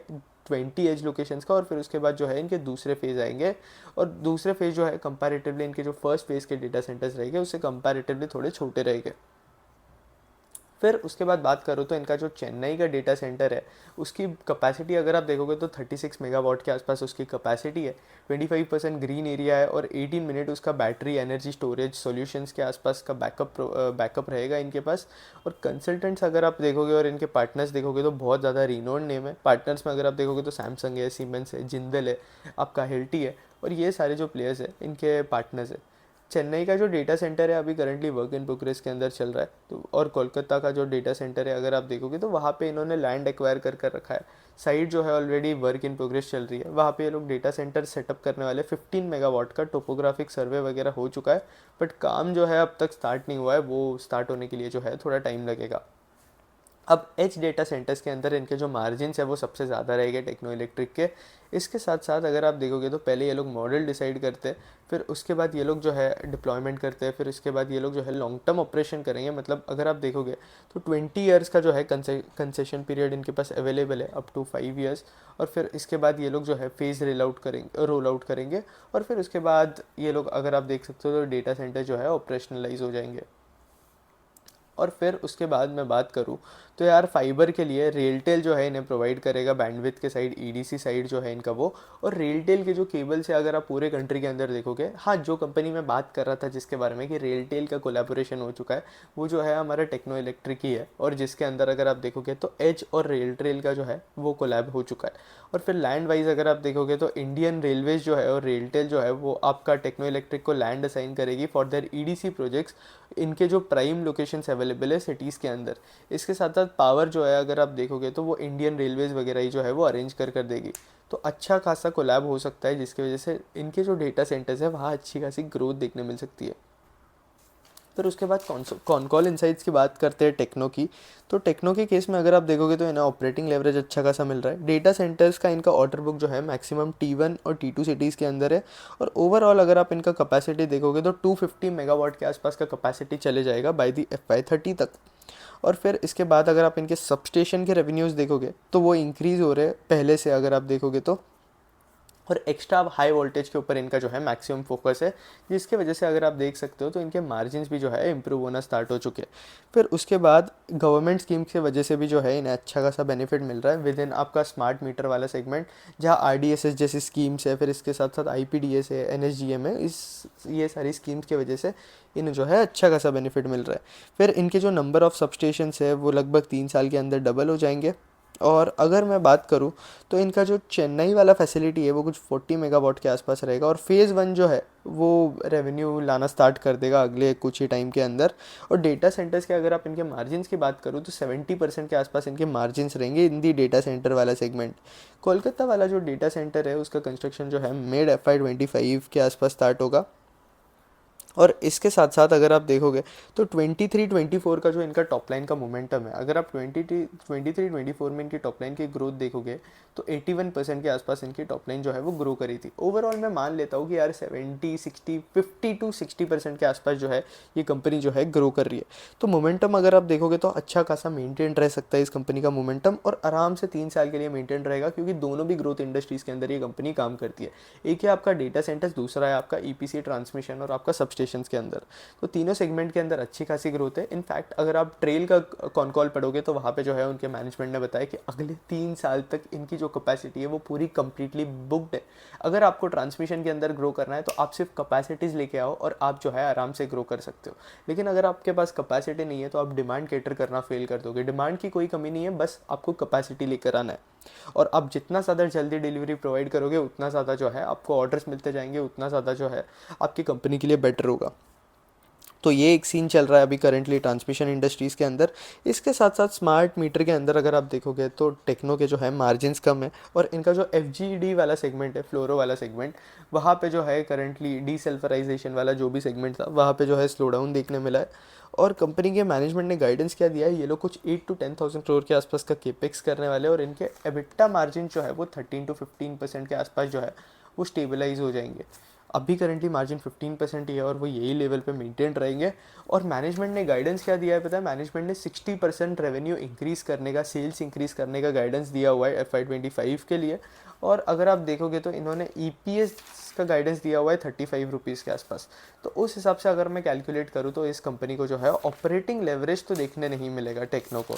20 एज लोकेशंस का, और फिर उसके बाद जो है इनके दूसरे फेज़ आएंगे। और दूसरे फेज़ जो है कंपैरेटिवली इनके जो फर्स्ट फेज़ के डेटा सेंटर्स रहेंगे उससे कंपैरेटिवली थोड़े छोटे रहेंगे। फिर उसके बाद बात करूँ तो इनका जो चेन्नई का डेटा सेंटर है उसकी कैपेसिटी अगर आप देखोगे तो 36 मेगावाट के आसपास उसकी कैपेसिटी है। 25% ग्रीन एरिया है, और 18 मिनट उसका बैटरी एनर्जी स्टोरेज सॉल्यूशंस के आसपास का बैकअप रहेगा इनके पास। और कंसल्टेंट्स अगर आप देखोगे और इनके पार्टनर्स देखोगे तो बहुत ज़्यादा रिनोन्ड नेम है। पार्टनर्स में अगर आप देखोगे तो सैमसंग है, सीमेंस है, जिंदल है, आपका हिल्टी है, और ये सारे जो प्लेयर्स हैं इनके पार्टनर्स है। चेन्नई का जो डेटा सेंटर है अभी करंटली वर्क इन प्रोग्रेस के अंदर चल रहा है। तो और कोलकाता का जो डेटा सेंटर है अगर आप देखोगे तो वहाँ पे इन्होंने लैंड एक्वायर कर कर रखा है। साइट जो है ऑलरेडी वर्क इन प्रोग्रेस चल रही है, वहाँ पे ये लोग डेटा सेंटर सेटअप करने वाले। 15 मेगावाट का टोपोग्राफिक सर्वे वगैरह हो चुका है, बट काम जो है अब तक स्टार्ट नहीं हुआ है, वो स्टार्ट होने के लिए जो है थोड़ा टाइम लगेगा। अब एज डेटा सेंटर्स के अंदर इनके जो मार्जिन्स है वो सबसे ज़्यादा रहेंगे टेक्नो इलेक्ट्रिक के। इसके साथ साथ अगर आप देखोगे तो पहले ये लोग मॉडल डिसाइड करते हैं, फिर उसके बाद ये लोग जो है डिप्लॉयमेंट करते हैं, फिर इसके बाद ये लोग जो है लॉन्ग टर्म ऑपरेशन करेंगे। मतलब अगर आप देखोगे तो 20 ईयर्स का जो है कंसेशन पीरियड इनके पास अवेलेबल है, अप टू 5 ईयर्स। और फिर इसके बाद ये लोग जो है फेज़ रोल आउट करेंगे, और फिर उसके बाद ये लोग अगर आप देख सकते हो तो डेटा सेंटर जो है ऑपरेशनलाइज हो जाएंगे। और फिर उसके बाद मैं बात करूँ तो यार फाइबर के लिए रेलटेल जो है इन्हें प्रोवाइड करेगा बैंडविड्थ के साइड, ईडीसी साइड जो है इनका वो। और रेलटेल के जो केबल्स है अगर आप पूरे कंट्री के अंदर देखोगे, हाँ जो कंपनी में बात कर रहा था जिसके बारे में कि रेलटेल का कोलैबोरेशन हो चुका है, वो जो है हमारा टेक्नो इलेक्ट्रिक ही है। और जिसके अंदर अगर आप देखोगे तो एज और रेलटेल का जो है वो कोलैब हो चुका है। और फिर लैंड वाइज अगर आप देखोगे तो इंडियन रेलवेज जो है और रेलटेल जो है वो आपका टेक्नो इलेक्ट्रिक को लैंड असाइन करेगी फॉर देयर ईडीसी प्रोजेक्ट्स, इनके जो प्राइम लोकेशंस अवेलेबल है सिटीज़ के अंदर। इसके साथ साथ पावर जो है अगर आप देखोगे तो वो इंडियन रेलवेज़ वगैरह ही जो है वो अरेंज कर देगी। तो अच्छा खासा कोलैब हो सकता है, जिसकी वजह से इनके जो डेटा सेंटर्स है वहाँ अच्छी खासी ग्रोथ देखने मिल सकती है। फिर उसके बाद कौन कॉल इनसाइट्स की बात करते हैं टेक्नो की। तो टेक्नो के केस में अगर आप देखोगे तो इन्हें ऑपरेटिंग लेवरेज अच्छा खासा मिल रहा है। डेटा सेंटर्स का इनका ऑर्डर बुक जो है मैक्सिमम T1 और T2 सिटीज़ के अंदर है। और ओवरऑल अगर आप इनका कैपेसिटी देखोगे तो 250 मेगावाट के आसपास का कैपेसिटी चले जाएगा बाय दी FY30 तक। और फिर इसके बाद अगर आप इनके सबस्टेशन के रेवेन्यूज़ देखोगे तो वो इंक्रीज़ हो रहे हैं पहले से अगर आप देखोगे तो। और एक्स्ट्रा हाई वोल्टेज के ऊपर इनका जो है मैक्सिमम फोकस है, जिसकी वजह से अगर आप देख सकते हो तो इनके मार्जिन्स भी जो है इंप्रूव होना स्टार्ट हो चुके हैं। फिर उसके बाद गवर्नमेंट स्कीम्स की वजह से भी जो है इन्हें अच्छा खासा बेनिफिट मिल रहा है विद इन आपका स्मार्ट मीटर वाला सेगमेंट, जहाँ RDSS जैसी स्कीम्स है, फिर इसके साथ साथ IPDS है, NSGM है। ये सारी स्कीम्स की वजह से इन्हें जो है अच्छा खासा बेनिफिट मिल रहा है। फिर इनके जो नंबर ऑफ़ सबस्टेशंस है वो लगभग 3 साल के अंदर डबल हो जाएंगे। और अगर मैं बात करूँ तो इनका जो चेन्नई वाला फैसिलिटी है वो कुछ 40 मेगावाट के आसपास रहेगा, और फेज़ 1 जो है वो रेवेन्यू लाना स्टार्ट कर देगा अगले कुछ ही टाइम के अंदर। और डेटा सेंटर्स के अगर आप इनके मार्जिन्स की बात करूँ तो 70% के आसपास इनके मार्जिन्स रहेंगे इन दी डेटा सेंटर वाला सेगमेंट। कोलकाता वाला जो डेटा सेंटर है उसका कंस्ट्रक्शन जो है मिड FY25 के आसपास स्टार्ट होगा। और इसके साथ साथ अगर आप देखोगे तो 23-24 का जो इनका टॉप लाइन का मोमेंटम है, अगर आप 23-24 में इनकी टॉप लाइन की ग्रोथ देखोगे तो 81% के आसपास इनकी टॉप लाइन जो है वो ग्रो करी थी। ओवरऑल मैं मान लेता हूँ कि यार 50 to 60% के आसपास जो है ये कंपनी जो है ग्रो कर रही है। तो मोमेंटम अगर आप देखोगे तो अच्छा खासा मेंटेन रह सकता है इस कंपनी का मोमेंटम, और आराम से 3 साल के लिए मेंटेन रहेगा, क्योंकि दोनों भी ग्रोथ इंडस्ट्रीज़ के अंदर ये कंपनी काम करती है। एक है आपका डेटा सेंटर्स, दूसरा है आपका EPC ट्रांसमिशन और आपका सबस्टेशंस के अंदर। तो तीनों सेगमेंट के अंदर अच्छी खासी ग्रोथ है। इनफैक्ट अगर आप ट्रेल का कॉन कॉल पढ़ोगे तो वहाँ पे जो है उनके मैनेजमेंट ने बताया कि अगले 3 साल तक इनकी जो कैपेसिटी है वो पूरी कंप्लीटली बुक्ड है। अगर आपको ट्रांसमिशन के अंदर ग्रो करना है तो आप सिर्फ कैपेसिटीज़ लेके आओ और आप जो है आराम से ग्रो कर सकते हो। लेकिन अगर आपके पास कैपेसिटी नहीं है तो आप डिमांड कैटर करना फेल कर दोगे। डिमांड की कोई कमी नहीं है, बस आपको कैपेसिटी लेकर आना है। और आप जितना ज़्यादा जल्दी डिलीवरी प्रोवाइड करोगे उतना ज़्यादा जो है आपको ऑर्डर्स मिलते जाएंगे, उतना ज़्यादा जो है आपकी कंपनी के लिए बेटर होगा। तो ये एक सीन चल रहा है अभी करंटली ट्रांसमिशन इंडस्ट्रीज़ के अंदर। इसके साथ साथ स्मार्ट मीटर के अंदर अगर आप देखोगे तो टेक्नो के जो है मार्जिन्स कम है, और इनका जो FGD वाला सेगमेंट है, फ्लोरो वाला सेगमेंट, वहाँ पे जो है करंटली डीसल्फराइजेशन वाला जो भी सेगमेंट था वहाँ पे जो है स्लो डाउन देखने मिला है। और कंपनी के मैनेजमेंट ने गाइडेंस क्या दिया है, ये लोग कुछ 8 to 10,000 करोड़ के आसपास का केपेक्स करने वाले हैं, और इनके एबिटा मार्जिन जो है वो 13 to 15% के आसपास जो है वो स्टेबलाइज हो जाएंगे। अभी करंटली मार्जिन 15% ही है और वो यही लेवल पे मेंटेन रहेंगे। और मैनेजमेंट ने गाइडेंस क्या दिया है पता है, मैनेजमेंट ने 60% रेवेन्यू इंक्रीज़ करने का, सेल्स इंक्रीज़ करने का गाइडेंस दिया हुआ है FY25 के लिए। और अगर आप देखोगे तो इन्होंने EPS का गाइडेंस दिया हुआ है 35 रुपीज़ के आसपास। तो उस हिसाब से अगर मैं कैलकुलेट करूँ तो इस कंपनी को जो है ऑपरेटिंग लेवरेज तो देखने नहीं मिलेगा टेक्नो को।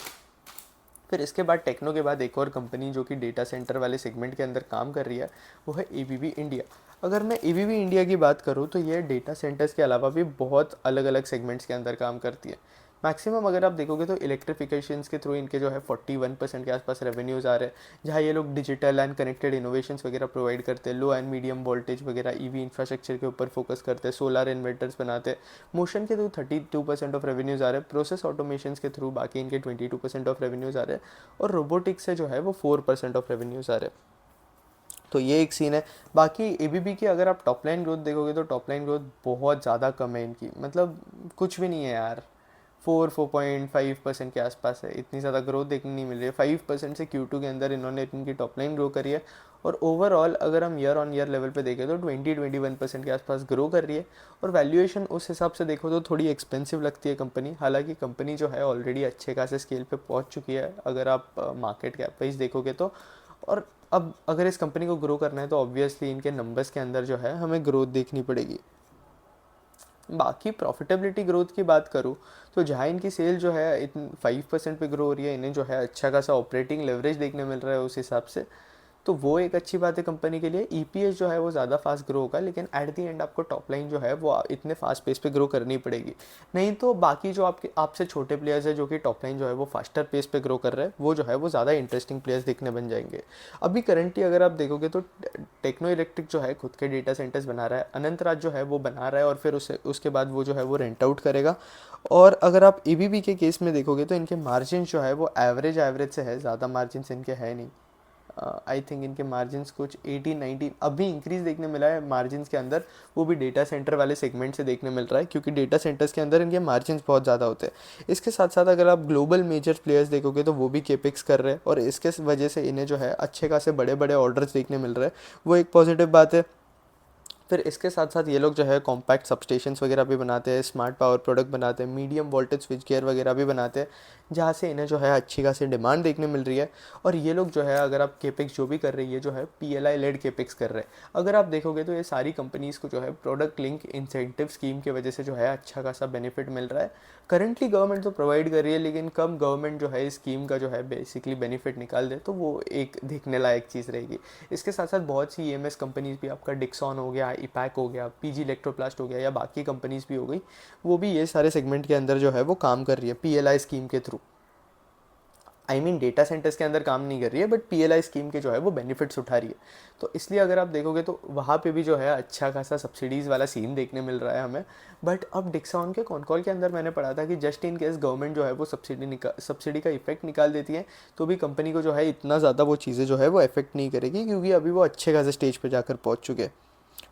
फिर इसके बाद टेक्नो के बाद एक और कंपनी जो कि डेटा सेंटर वाले सेगमेंट के अंदर काम कर रही है वो है ABB इंडिया। अगर मैं ABB इंडिया की बात करूँ तो ये डेटा सेंटर्स के अलावा भी बहुत अलग अलग सेगमेंट्स के अंदर काम करती है। मैक्सिमम अगर आप देखोगे तो इलेक्ट्रिफिकेशंस के थ्रू इनके जो है 41% के आसपास रेवेन्यूज़ आ रहे हैं, जहाँ ये लोग डिजिटल एंड कनेक्टेड इनोवेशंस वगैरह प्रोवाइड करते हैं, लो एंड मीडियम वोल्टेज वगैरह EV इंफ्रास्ट्रक्चर के ऊपर फोकस करते हैं, सोलर इन्वर्टर्स बनाते हैं। मोशन के थ्रू 32% ऑफ रेवेन्यूज़ आ रहे हैं, प्रोसेस ऑटोमेशन के थ्रू बाकी इनके 22% ऑफ रेवेन्यूज़ आ रहे हैं, और रोबोटिक्स से जो है वो 4% ऑफ रेवेन्यूज़ आ रहे हैं। तो ये एक सीन है। बाकी ABB की अगर आप टॉप लाइन ग्रोथ देखोगे तो टॉप लाइन ग्रोथ बहुत ज़्यादा कम है इनकी, मतलब कुछ भी नहीं है यार। 4.5% के आसपास है, इतनी ज़्यादा ग्रोथ देखने नहीं मिल रही है। 5% से Q2 के अंदर इन्होंने इनकी टॉप लाइन ग्रो करी है, और ओवरऑल अगर हम ईयर ऑन ईयर लेवल पे देखें तो 20-21% के आसपास ग्रो कर रही है। और वैल्यूएशन उस हिसाब से देखो तो थोड़ी एक्सपेंसिव लगती है कंपनी, हालांकि कंपनी जो है ऑलरेडी अच्छे खासे स्केल पे पहुंच चुकी है अगर आप मार्केट कैप वाइज देखोगे तो। और अब अगर इस कंपनी को ग्रो करना है तो ऑब्वियसली इनके नंबर्स के अंदर जो है हमें ग्रोथ देखनी पड़ेगी। बाकी प्रॉफिटेबिलिटी ग्रोथ की बात करूँ तो जहाँ इनकी सेल जो है 5% पे ग्रो हो रही है, इन्हें जो है अच्छा खासा ऑपरेटिंग लेवरेज देखने मिल रहा है उस हिसाब से, तो वो एक अच्छी बात है कंपनी के लिए। ईपीएस जो है वो ज़्यादा फास्ट ग्रो होगा, लेकिन एट दी एंड आपको टॉप लाइन जो है वो इतने फास्ट पेस पे ग्रो करनी पड़ेगी। नहीं तो बाकी जो आपके आपसे छोटे प्लेयर्स है जो कि टॉप लाइन जो है वो फास्टर पेस पे ग्रो कर रहे हैं, वो जो है वो ज़्यादा इंटरेस्टिंग प्लेयर्स दिखने बन जाएंगे। अभी करंटली अगर आप देखोगे तो टेक्नो इलेक्ट्रिक जो है खुद के डेटा सेंटर्स बना रहा है, अनंत राज जो है वो बना रहा है, और फिर उसके बाद वो जो है वो रेंट आउट करेगा। और अगर आप एबीबी के केस में देखोगे तो इनके मार्जिन जो है वो एवरेज एवरेज से है, ज़्यादा मार्जिन इनके है नहीं। आई थिंक इनके मार्जिन्स कुछ 18-19 अभी इंक्रीज देखने मिला है मार्जिन्स के अंदर, वो भी डेटा सेंटर वाले सेगमेंट से देखने मिल रहा है, क्योंकि डेटा सेंटर्स के अंदर इनके मार्जिन्स बहुत ज़्यादा होते हैं। इसके साथ साथ अगर आप ग्लोबल मेजर प्लेयर्स देखोगे तो वो भी केपिक्स कर रहे हैं, और इसके वजह से इन्हें जो है अच्छे खासे बड़े बड़े ऑर्डर्स देखने मिल रहे हैं, वो एक पॉजिटिव बात है। फिर इसके साथ साथ ये लोग जो है कॉम्पैक्ट सबस्टेशंस वगैरह भी बनाते हैं, स्मार्ट पावर प्रोडक्ट बनाते हैं, मीडियम वोल्टेज स्विच गियर वगैरह भी बनाते हैं, जहाँ से इन्हें जो है अच्छी खासी डिमांड देखने मिल रही है। और ये लोग जो है अगर आप केपिक्स जो भी कर रही है जो है पीएलआई लेड केपिक्स कर रहे हैं। अगर आप देखोगे तो ये सारी कंपनीज़ को जो है प्रोडक्ट लिंक इंसेंटिव स्कीम की वजह से जो है अच्छा खासा बेनिफिट मिल रहा है। करंटली गवर्नमेंट तो प्रोवाइड कर रही है, लेकिन कब गवर्नमेंट जो है इस स्कीम का जो है बेसिकली बेनिफिट निकाल दे तो वो एक देखने लायक चीज़ रहेगी। इसके साथ साथ बहुत सी ईएमएस कंपनीज भी, आपका डिक्सॉन हो गया, इपैक हो गया, पीजी इलेक्ट्रोप्लास्ट हो गया, या बाकी कंपनीज भी हो गई, वो भी ये सारे सेगमेंट के अंदर जो है वो काम कर रही है पीएलआई स्कीम के through. I mean data centres के अंदर काम नहीं कर रही है, बट पीएलआई स्कीम के जो है वो बेनिफिट्स उठा रही है। तो इसलिए अगर आप देखोगे तो वहाँ पे भी जो है अच्छा खासा सब्सिडीज़ वाला सीन देखने मिल रहा है हमें। बट अब डिक्सॉन के कॉन कॉल के अंदर मैंने पढ़ा था कि जस्ट इन केस गवर्नमेंट जो है वो सब्सिडी का इफेक्ट निकाल देती है, तो भी कंपनी को जो है इतना ज़्यादा वो चीज़ें जो है वो इफेक्ट नहीं करेगी, क्योंकि अभी वो अच्छे खासे स्टेज पर जाकर पहुँच चुके हैं।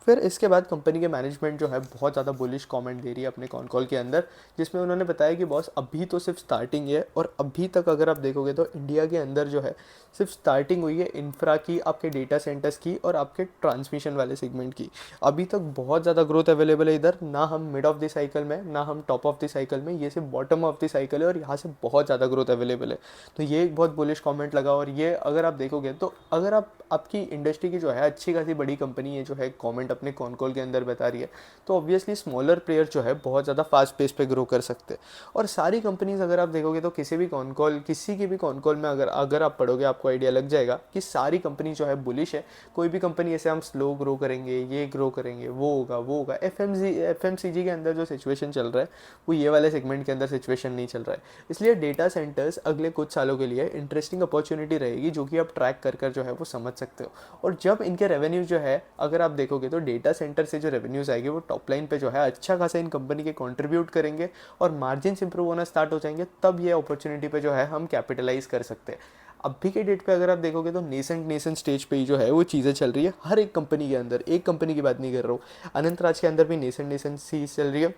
फिर इसके बाद कंपनी के मैनेजमेंट जो है बहुत ज़्यादा बुलिश कमेंट दे रही है अपने कॉन कॉल के अंदर, जिसमें उन्होंने बताया कि बॉस अभी तो सिर्फ स्टार्टिंग है, और अभी तक अगर आप देखोगे तो इंडिया के अंदर जो है सिर्फ स्टार्टिंग हुई है इंफ्रा की, आपके डेटा सेंटर्स की और आपके ट्रांसमिशन वाले सेगमेंट की। अभी तक बहुत ज़्यादा ग्रोथ अवेलेबल है इधर, ना हम मिड ऑफ द साइकिल में ना हम टॉप ऑफ द साइकिल में, ये सिर्फ बॉटम ऑफ द साइकिल है, और यहाँ से बहुत ज़्यादा ग्रोथ अवेलेबल है। तो ये एक बहुत बुलिश कमेंट लगा। और ये अगर आप देखोगे तो अगर आप आपकी इंडस्ट्री की जो है अच्छी खासी बड़ी कंपनी है जो है कमेंट अपने कॉन कॉल के अंदर बता रही है, तो ऑब्वियसली स्मॉलर प्लेयर जो है बहुत ज़्यादा फास्ट पेस पे ग्रो कर सकते हैं। और सारी कंपनीज अगर आप देखोगे तो किसी भी कॉन कॉल, किसी की भी कॉन कॉल में अगर अगर आप पढ़ोगे आपको आइडिया लग जाएगा कि सारी कंपनी जो है बुलिश है। कोई भी कंपनी ऐसे हम स्लो ग्रो करेंगे, ये ग्रो करेंगे, वो होगा। एफएमसीजी के अंदर जो सिचुएशन चल रहा है वो ये वाले सेगमेंट के अंदर सिचुएशन नहीं चल रहा है। इसलिए डेटा सेंटर्स अगले कुछ सालों के लिए इंटरेस्टिंग अपॉर्चुनिटी रहेगी, जो कि आप ट्रैक कर जो है वो समझ सकते हो। और जब इनके रेवेन्यूज जो है अगर आप देखोगे तो डेटा सेंटर से जो रेवेन्यूज आएंगे वो टॉप लाइन पे जो है अच्छा खासा इन कंपनी के कंट्रीब्यूट करेंगे, और मार्जिन इंप्रूव होना स्टार्ट हो जाएंगे, तब ये अपॉर्चुनिटी पे जो है हम कैपिटलाइज कर सकते हैं। अभी के डेट पे अगर आप देखोगे तो नेसेंट स्टेज पे ही जो है वो चीज़ें चल रही है हर एक कंपनी के अंदर, एक कंपनी की बात नहीं कर रहा हूँ, अनंत राज के अंदर भी नेसेंट सी चल रही है।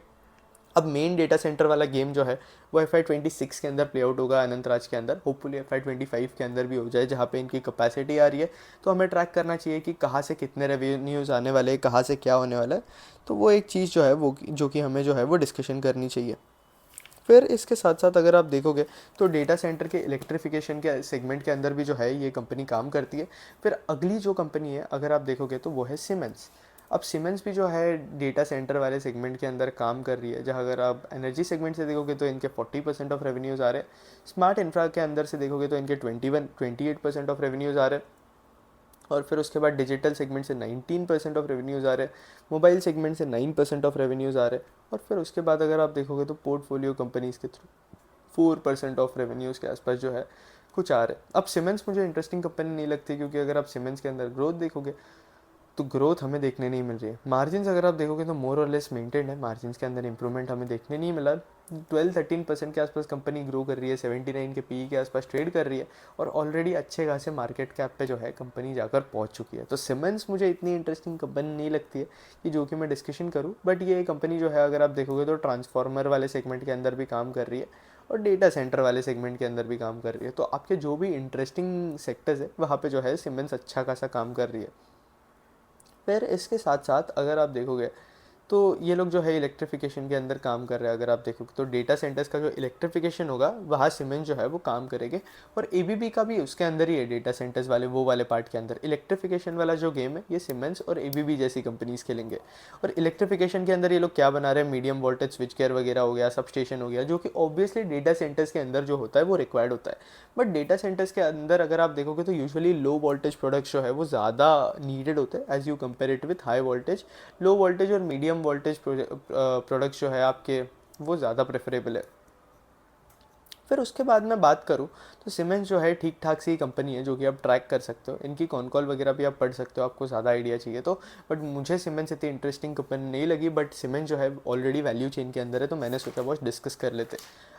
अब मेन डेटा सेंटर वाला गेम जो है वो FY26 के अंदर प्ले आउट होगा अनंत राज के अंदर, होपफुली FY25 के अंदर भी हो जाए, जहाँ पे इनकी कैपेसिटी आ रही है। तो हमें ट्रैक करना चाहिए कि कहाँ से कितने रेवेन्यूज़ आने वाले हैं, कहाँ से क्या होने वाला है। तो वो एक चीज़ जो है वो जो कि हमें जो है वो डिस्कशन करनी चाहिए। फिर इसके साथ साथ अगर आप देखोगे तो डेटा सेंटर के इलेक्ट्रिफिकेशन के सेगमेंट के अंदर भी जो है ये कंपनी काम करती है। फिर अगली जो कंपनी है अगर आप देखोगे तो वो है सीमेंस। अब सीमेंस भी जो है डेटा सेंटर वाले सेगमेंट के अंदर काम कर रही है, जहाँ अगर आप एनर्जी सेगमेंट से देखोगे तो इनके 40% ऑफ रेवेन्यूज़ आ रहे हैं, स्मार्ट इंफ्रा के अंदर से देखोगे तो इनके 28% ऑफ रेवेन्यूज़ आ रहे हैं, और फिर उसके बाद डिजिटल सेगमेंट से 19% ऑफ रेवेन्यूज़ आ रहे हैं, मोबाइल सेगमेंट से 9% ऑफ रेवेन्यूज़ आ रहे हैं, और फिर उसके बाद अगर आप देखोगे तो पोर्टफोलियो कंपनीज़ के थ्रू 4% ऑफ रेवेन्यूज़ के आसपास जो है कुछ आ रहे हैं। अब सीमेंस मुझे इंटरेस्टिंग कंपनी नहीं लगती, क्योंकि अगर आप सीमेंस के अंदर ग्रोथ देखोगे तो ग्रोथ हमें देखने नहीं मिल रही है। मार्जिन्स अगर आप देखोगे तो मोर और लेस मेंटेन है, मार्जिन्स के अंदर इंप्रूवमेंट हमें देखने नहीं मिला। 12-13% के आसपास कंपनी ग्रो कर रही है, 79 के पीई के आसपास ट्रेड कर रही है, और ऑलरेडी अच्छे खासे मार्केट कैप पे जो है कंपनी जाकर पहुंच चुकी है। तो सीमेंस मुझे इतनी इंटरेस्टिंग कंपनी नहीं लगती है कि जो कि मैं डिस्कशन करूं, बट ये कंपनी जो है अगर आप देखोगे तो ट्रांसफार्मर वाले सेगमेंट के अंदर भी काम कर रही है और डेटा सेंटर वाले सेगमेंट के अंदर भी काम कर रही है। तो आपके जो भी इंटरेस्टिंग सेक्टर्स है वहाँ पे जो है सीमेंस अच्छा खासा काम कर रही है। फिर इसके साथ साथ अगर आप देखोगे तो ये लोग जो है इलेक्ट्रिफिकेशन के अंदर काम कर रहे हैं। अगर आप देखोगे तो डेटा सेंटर्स का जो इलेक्ट्रिफिकेशन होगा वहाँ सीमेंस जो है वो काम करेंगे, और एबीबी का भी उसके अंदर ही है, डेटा सेंटर्स वाले वो वाले पार्ट के अंदर। इलेक्ट्रिफिकेशन वाला जो गेम है ये सीमेंस और एबीबी जैसी कंपनीज खेलेंगे। और इलेक्ट्रिफिकेशन के अंदर ये लोग क्या बना रहे हैं, मीडियम वोल्टेज स्विच केयर वगैरह हो गया, सब स्टेशन हो गया, जो कि ऑब्वियसली डेटा सेंटर्स के अंदर जो होता है वो रिक्वायर्ड होता है। बट डेटा सेंटर्स के अंदर अगर आप देखोगे तो यूजुअली लो वोल्टेज प्रोडक्ट्स जो है वो ज़्यादा नीडेड होते हैं as you compare it with high voltage. Low voltage और मीडियम वोल्टेज प्रोडक्ट्स जो है आपके वो ज़्यादा प्रेफरेबल है। फिर उसके बाद मैं बात करूँ तो सीमेंस जो है ठीक ठाक सी कंपनी है जो कि आप ट्रैक कर सकते हो, इनकी कॉन कॉल वगैरह भी आप पढ़ सकते हो, आपको ज़्यादा आइडिया चाहिए तो। बट मुझे सीमेंस इतनी इंटरेस्टिंग कंपनी नहीं लगी, बट सीमेंस जो है ऑलरेडी वैल्यू चेन के अंदर है, तो मैंने सोचा बहुत डिस्कस कर लेते।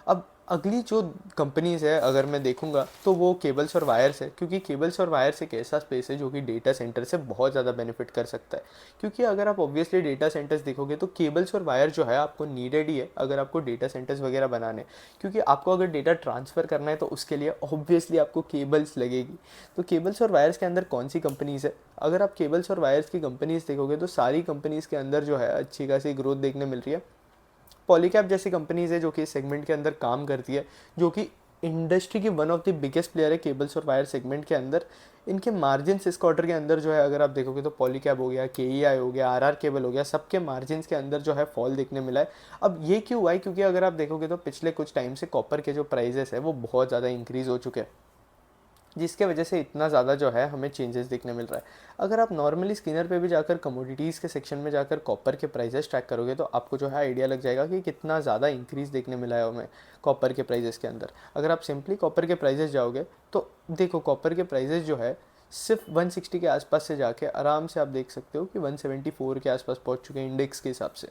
अब अगली जो कंपनीज़ है अगर मैं देखूंगा तो वो केबल्स और वायर्स है, क्योंकि केबल्स और वायर्स एक ऐसा स्पेस है जो कि डेटा सेंटर से बहुत ज़्यादा बेनिफिट कर सकता है। क्योंकि अगर आप ऑब्वियसली डेटा सेंटर्स देखोगे तो केबल्स और वायर जो है आपको नीडेड ही है अगर आपको डेटा सेंटर्स वगैरह बनाने, क्योंकि आपको अगर डेटा ट्रांसफ़र करना है तो उसके लिए ऑब्वियसली आपको केबल्स लगेगी। तो केबल्स और वायर्स के अंदर कौन सी कंपनीज़ है, अगर आप केबल्स और वायर्स की कंपनीज़ देखोगे तो सारी कंपनीज़ के अंदर जो है अच्छी खासी ग्रोथ देखने मिल रही है। पॉलीकैब जैसी कंपनीज़ है जो कि इस सेगमेंट के अंदर काम करती है, जो कि इंडस्ट्री की one of the biggest player है केबल्स और वायर सेगमेंट के अंदर। इनके मार्जिन्स इस क्वार्टर के अंदर जो है अगर आप देखोगे तो पॉलीकैब हो गया, केईआई हो गया, आरआर केबल हो गया, सबके मार्जिन्स के अंदर जो है फॉल देखने मिला है। अब ये क्यों हुआ है, क्योंकि अगर आप देखोगे तो पिछले कुछ टाइम से कॉपर के जो प्राइजेस है वो बहुत ज़्यादा इंक्रीज़ हो चुके हैं, जिसके वजह से इतना ज़्यादा जो है हमें चेंजेस देखने मिल रहा है। अगर आप नॉर्मली स्कैनर पे भी जाकर कमोडिटीज़ के सेक्शन में जाकर कॉपर के प्राइजेस ट्रैक करोगे तो आपको जो है आइडिया लग जाएगा कि कितना ज़्यादा इंक्रीज़ देखने मिला है हमें कॉपर के प्राइजेस के अंदर। अगर आप सिंपली कॉपर के प्राइजेस जाओगे तो देखो कॉपर के प्राइजेस जो है सिर्फ 160 के आसपास से जाके आराम से आप देख सकते हो कि 174 के आसपास पहुंच चुके हैं इंडेक्स के हिसाब से।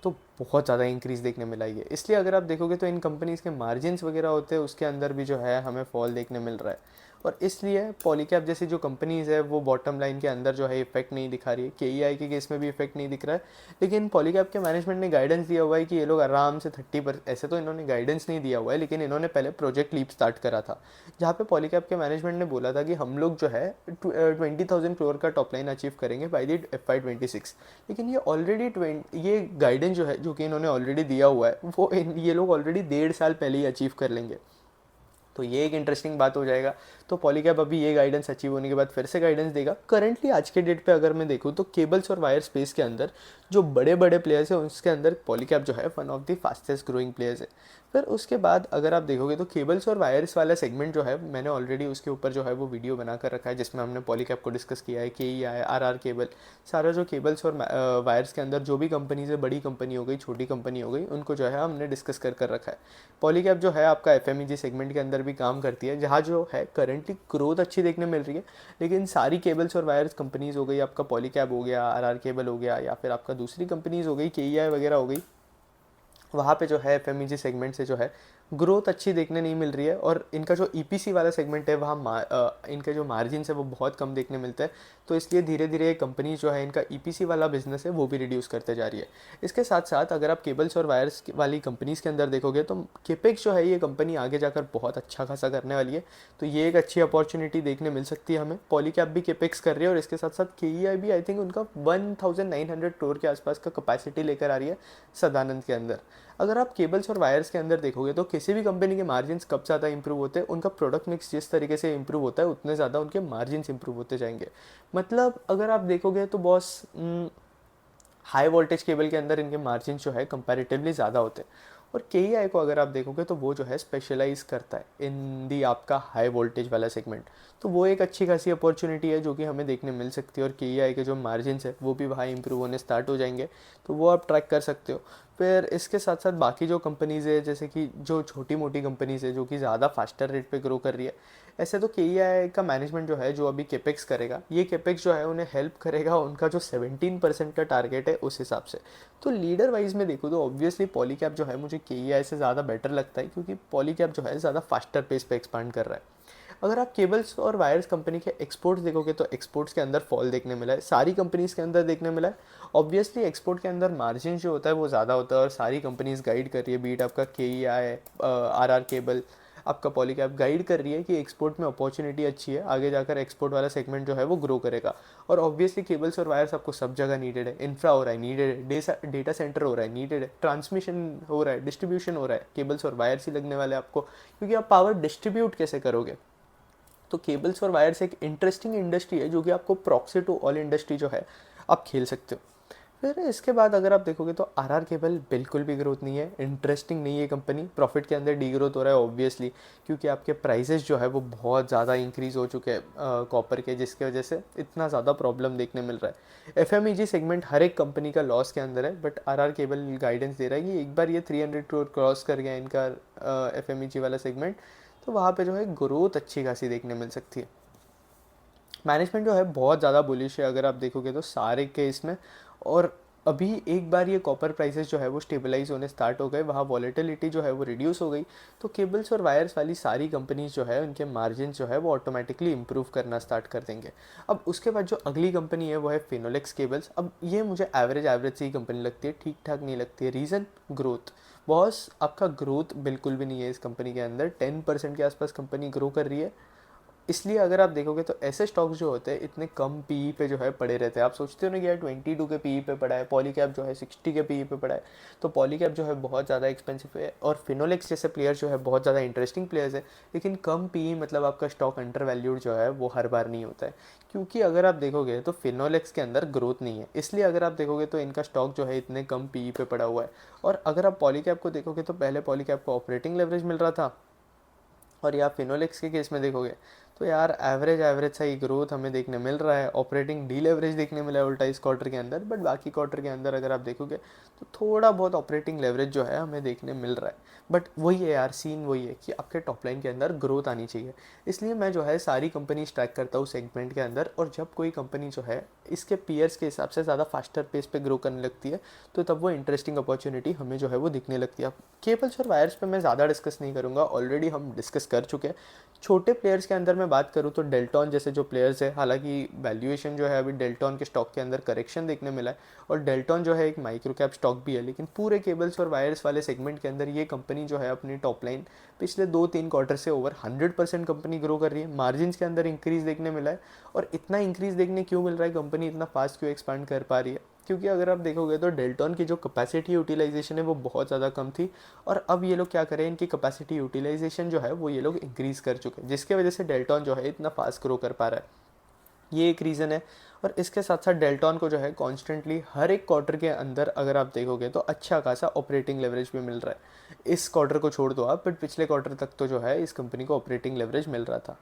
तो बहुत ज़्यादा इंक्रीज़ देखने मिला है। इसलिए अगर आप देखोगे तो इन कंपनीज़ के मार्जिन्स वगैरह होते हैं उसके अंदर भी जो है हमें फॉल देखने मिल रहा है। और इसलिए पॉलीकैब जैसी जो कंपनीज़ है वो बॉटम लाइन के अंदर जो है इफेक्ट नहीं दिखा रही है, केईआई के केस में भी इफेक्ट नहीं दिख रहा है। लेकिन पॉलीकैब के मैनेजमेंट ने गाइडेंस दिया हुआ है कि ये लोग आराम से 30%, ऐसे तो इन्होंने गाइडेंस नहीं दिया हुआ है लेकिन इन्होंने पहले प्रोजेक्ट लीप स्टार्ट करा था, जहाँ पे पॉलीकैब के मैनेजमेंट ने बोला था कि हम लोग जो है 20,000 करोड़ का टॉप लाइन अचीव करेंगे बाई दी FY26। लेकिन ये ऑलरेडी ये गाइडेंस जो है जो कि इन्होंने ऑलरेडी दिया हुआ है वो ये लोग ऑलरेडी 1.5 साल पहले ही अचीव कर लेंगे। तो ये एक इंटरेस्टिंग बात हो जाएगा। तो पॉलीकैब अभी ये गाइडेंस अचीव होने के बाद फिर से गाइडेंस देगा। करंटली आज के डेट पे अगर मैं देखूँ तो केबल्स और वायर स्पेस के अंदर जो बड़े बड़े प्लेयर्स हैं उसके अंदर पॉलीकैब जो है one of the fastest growing players है। फिर उसके बाद अगर आप देखोगे तो केबल्स और वायर्स वाला सेगमेंट जो है मैंने ऑलरेडी उसके ऊपर जो है वो वीडियो बना कर रखा है जिसमें हमने पॉलीकैब को डिस्कस किया है, केईआई, आरआर केबल, सारा जो केबल्स और वायर्स के अंदर जो भी कंपनीज है, बड़ी कंपनी हो गई, छोटी कंपनी हो गई, उनको जो है हमने डिस्कस कर रखा है। पॉलीकैब जो है आपका एफएमईजी सेगमेंट के अंदर भी काम करती है, जहाँ जो है करंटली ग्रोथ अच्छी देखने मिल रही है। लेकिन सारी केबल्स और वायर्स कंपनीज हो गई, आपका पॉलीकैब हो गया, आरआर केबल हो गया, या फिर आपका दूसरी कंपनीज हो गई, केईआई वगैरह हो गई, वहाँ पे जो है एफएमईजी सेगमेंट से जो है ग्रोथ अच्छी देखने नहीं मिल रही है। और इनका जो ईपीसी वाला सेगमेंट है वहाँ इनके जो मार्जिन है वो बहुत कम देखने मिलता है। तो इसलिए धीरे धीरे कंपनी जो है इनका ईपीसी वाला बिजनेस है वो भी रिड्यूस करते जा रही है। इसके साथ साथ अगर आप केबल्स और वायर्स वाली कंपनीज़ के अंदर देखोगे तो केपेक्स जो है ये कंपनी आगे जाकर बहुत अच्छा खासा करने वाली है। तो ये एक अच्छी अपॉर्चुनिटी देखने मिल सकती है हमें। पॉलीकैब भी केपेक्स कर रही है और इसके साथ साथ केईआई भी आई थिंक उनका 1900 करोड़ के आसपास का कैपेसिटी लेकर आ रही है सदानंद के अंदर। अगर आप केबल्स और वायर्स के अंदर देखोगे तो किसी भी कंपनी के मार्जिन्स कब ज़्यादा इंप्रूव होते हैं, उनका प्रोडक्ट मिक्स जिस तरीके से इंप्रूव होता है उतने ज़्यादा उनके मार्जिन्स इंप्रूव होते जाएंगे। मतलब अगर आप देखोगे तो बॉस हाई वोल्टेज केबल के अंदर इनके मार्जिन जो है कंपैरेटिवली ज़्यादा होते हैं। और केईआई को अगर आप देखोगे तो वो जो है स्पेशलाइज करता है इन दी आपका हाई वोल्टेज वाला सेगमेंट। तो वो एक अच्छी खासी अपॉर्चुनिटी है जो कि हमें देखने मिल सकती है। और केईआई के जो मार्जिन है वो भी वहाँ इंप्रूव होने स्टार्ट हो जाएंगे, तो वो आप ट्रैक कर सकते हो। फिर इसके साथ साथ बाकी जो कंपनीज़ है, जैसे कि जो छोटी मोटी कंपनीज़ है जो कि ज़्यादा फास्टर रेट पे ग्रो कर रही है, ऐसे तो के का मैनेजमेंट जो है, जो अभी केपेक्स करेगा, ये केपेक्स जो है उन्हें हेल्प करेगा उनका जो 17% का टारगेट है उस हिसाब से। तो लीडर वाइज में देखो तो ऑब्वियसली पॉलीकैब जो है मुझे के से ज़्यादा बेटर लगता है, क्योंकि पॉलीकैब जो है ज़्यादा फास्टर पेस पे एक्सपांड कर रहा है। अगर आप केबल्स और वायर्स कंपनी के एक्सपोर्ट्स देखोगे तो एक्सपोर्ट्स के अंदर फॉल देखने मिला है, सारी कंपनीज़ के अंदर देखने मिला है। ऑब्वियसली एक्सपोर्ट के अंदर मार्जिन जो होता है वो ज़्यादा होता है, और सारी कंपनीज़ गाइड कर रही है, बीट आपका के आर केबल, आपका पॉलीकैब गाइड कर रही है कि एक्सपोर्ट में अपॉर्चुनिटी अच्छी है, आगे जाकर एक्सपोर्ट वाला सेगमेंट जो है वो ग्रो करेगा। और ऑब्वियसली केबल्स और वायर्स आपको सब जगह नीडेड है, इंफ्रा हो रहा है नीडेड है, डेटा सेंटर हो रहा है नीडेड है, ट्रांसमिशन हो रहा है, डिस्ट्रीब्यूशन हो रहा है, केबल्स और वायर्स ही लगने वाले हैं आपको, क्योंकि आप पावर डिस्ट्रीब्यूट कैसे करोगे। तो केबल्स और वायर्स एक इंटरेस्टिंग इंडस्ट्री है जो कि आपको प्रॉक्सी टू ऑल इंडस्ट्री जो है आप खेल सकते हो। फिर इसके बाद अगर आप देखोगे तो आर केबल बिल्कुल भी ग्रोथ नहीं है, इंटरेस्टिंग नहीं है कंपनी, प्रॉफिट के अंदर डी ग्रोथ हो रहा है ऑब्वियसली, क्योंकि आपके प्राइसेस जो है वो बहुत ज़्यादा इंक्रीज़ हो चुके हैं कॉपर के, जिसके वजह से इतना ज़्यादा प्रॉब्लम देखने मिल रहा है। एफ सेगमेंट हर एक कंपनी का लॉस के अंदर है, बट आर केबल गाइडेंस दे रहा है कि एक बार ये 300 करोड़ क्रॉस कर गया इनका एफ वाला सेगमेंट, तो वहाँ पे जो है ग्रोथ अच्छी खासी देखने मिल सकती है। मैनेजमेंट जो है बहुत ज़्यादा बुलिश है अगर आप देखोगे तो सारे केस में। और अभी एक बार ये कॉपर प्राइसेस जो है वो स्टेबलाइज होने स्टार्ट हो गए, वहाँ वॉलेटिलिटी जो है वो रिड्यूस हो गई, तो केबल्स और वायर्स वाली सारी कंपनीज जो है उनके मार्जिन जो है वो ऑटोमेटिकली इंप्रूव करना स्टार्ट कर देंगे। अब उसके बाद जो अगली कंपनी है वो है फिनोलेक्स केबल्स। अब ये मुझे एवरेज एवरेज सी कंपनी लगती है, ठीक ठाक नहीं लगती है। रीज़न ग्रोथ, बॉस आपका ग्रोथ बिल्कुल भी नहीं है इस कंपनी के अंदर, 10% के आसपास कंपनी ग्रो कर रही है। इसलिए अगर आप देखोगे तो ऐसे स्टॉक्स जो होते हैं इतने कम पीई पे जो है पड़े रहते हैं। आप सोचते हो ना कि यार 22 के पीई पे पड़ा है, पॉलीकैब जो है 60 के पीई पे पड़ा है, तो पॉलीकैब जो है बहुत ज़्यादा एक्सपेंसिव है, और फिनोलेक्स जैसे प्लेयर जो है बहुत ज़्यादा इंटरेस्टिंग प्लेयर्स है, लेकिन कम पीई मतलब आपका स्टॉक अंडर वैल्यूड जो है वो हर बार नहीं होता है। क्योंकि अगर आप देखोगे तो फिनोलेक्स के अंदर ग्रोथ नहीं है, इसलिए अगर आप देखोगे तो इनका स्टॉक जो है इतने कम पीई पे पड़ा हुआ है। और अगर आप पॉलीकैब को देखोगे तो पहले पॉलीकैब को ऑपरेटिंग लेवरेज मिल रहा था, और या फिनोलेक्स के केस में देखोगे तो यार एवरेज एवरेज सा ही ग्रोथ हमें देखने मिल रहा है, ऑपरेटिंग डी लेवरेज देखने मिला है उल्टा इस क्वार्टर के अंदर, बट बाकी क्वार्टर के अंदर अगर आप देखोगे तो थोड़ा बहुत ऑपरेटिंग लेवरेज जो है हमें देखने मिल रहा है। बट वही है यार, सीन वही है कि आपके टॉप लाइन के अंदर ग्रोथ आनी चाहिए। इसलिए मैं जो है सारी कंपनी ट्रैक करता हूँ सेगमेंट के अंदर, और जब कोई कंपनी जो है इसके पीयर्स के हिसाब से ज़्यादा फास्टर पेस पे ग्रो करने लगती है, तो तब वो इंटरेस्टिंग अपॉर्चुनिटी हमें जो है वो दिखने लगती है। केबल्स और वायर्स पे मैं ज़्यादा डिस्कस नहीं करूँगा, ऑलरेडी हम डिस्कस कर चुके हैं। छोटे प्लेयर्स के अंदर मैं बात करूँ तो डेल्टॉन जैसे जो प्लेयर्स है, हालांकि वैल्यूएशन जो है अभी डेल्टॉन के स्टॉक के अंदर करेक्शन देखने मिला है, और डेल्टॉन जो है एक माइक्रो कैप स्टॉक भी है, लेकिन पूरे केबल्स और वायर्स वाले सेगमेंट के अंदर ये कंपनी जो है अपनी टॉप लाइन पिछले 2-3 क्वार्टर से ओवर 100% कंपनी ग्रो कर रही है, मार्जिन के अंदर इंक्रीज देखने मिला है। और इतना इंक्रीज देखने क्यों मिल रहा है, कंपनी इतना फास्ट क्यों एक्सपांड कर पा रही है, क्योंकि अगर आप देखोगे तो डेल्टॉन की जो कैपेसिटी यूटिलाइजेशन है वो बहुत ज़्यादा कम थी, और अब ये लोग क्या करें, इनकी कैपेसिटी यूटिलाइजेशन जो है वो ये लोग इंक्रीज़ कर चुके हैं, जिसके वजह से डेल्टॉन जो है इतना फास्ट ग्रो कर पा रहा है। ये एक रीज़न है। और इसके साथ साथ डेल्टॉन को जो है कॉन्स्टेंटली हर एक क्वार्टर के अंदर अगर आप देखोगे तो अच्छा खासा ऑपरेटिंग लेवरेज भी मिल रहा है। इस क्वार्टर को छोड़ दो आप, बट पिछले क्वार्टर तक तो जो है इस कंपनी को ऑपरेटिंग लेवरेज मिल रहा था।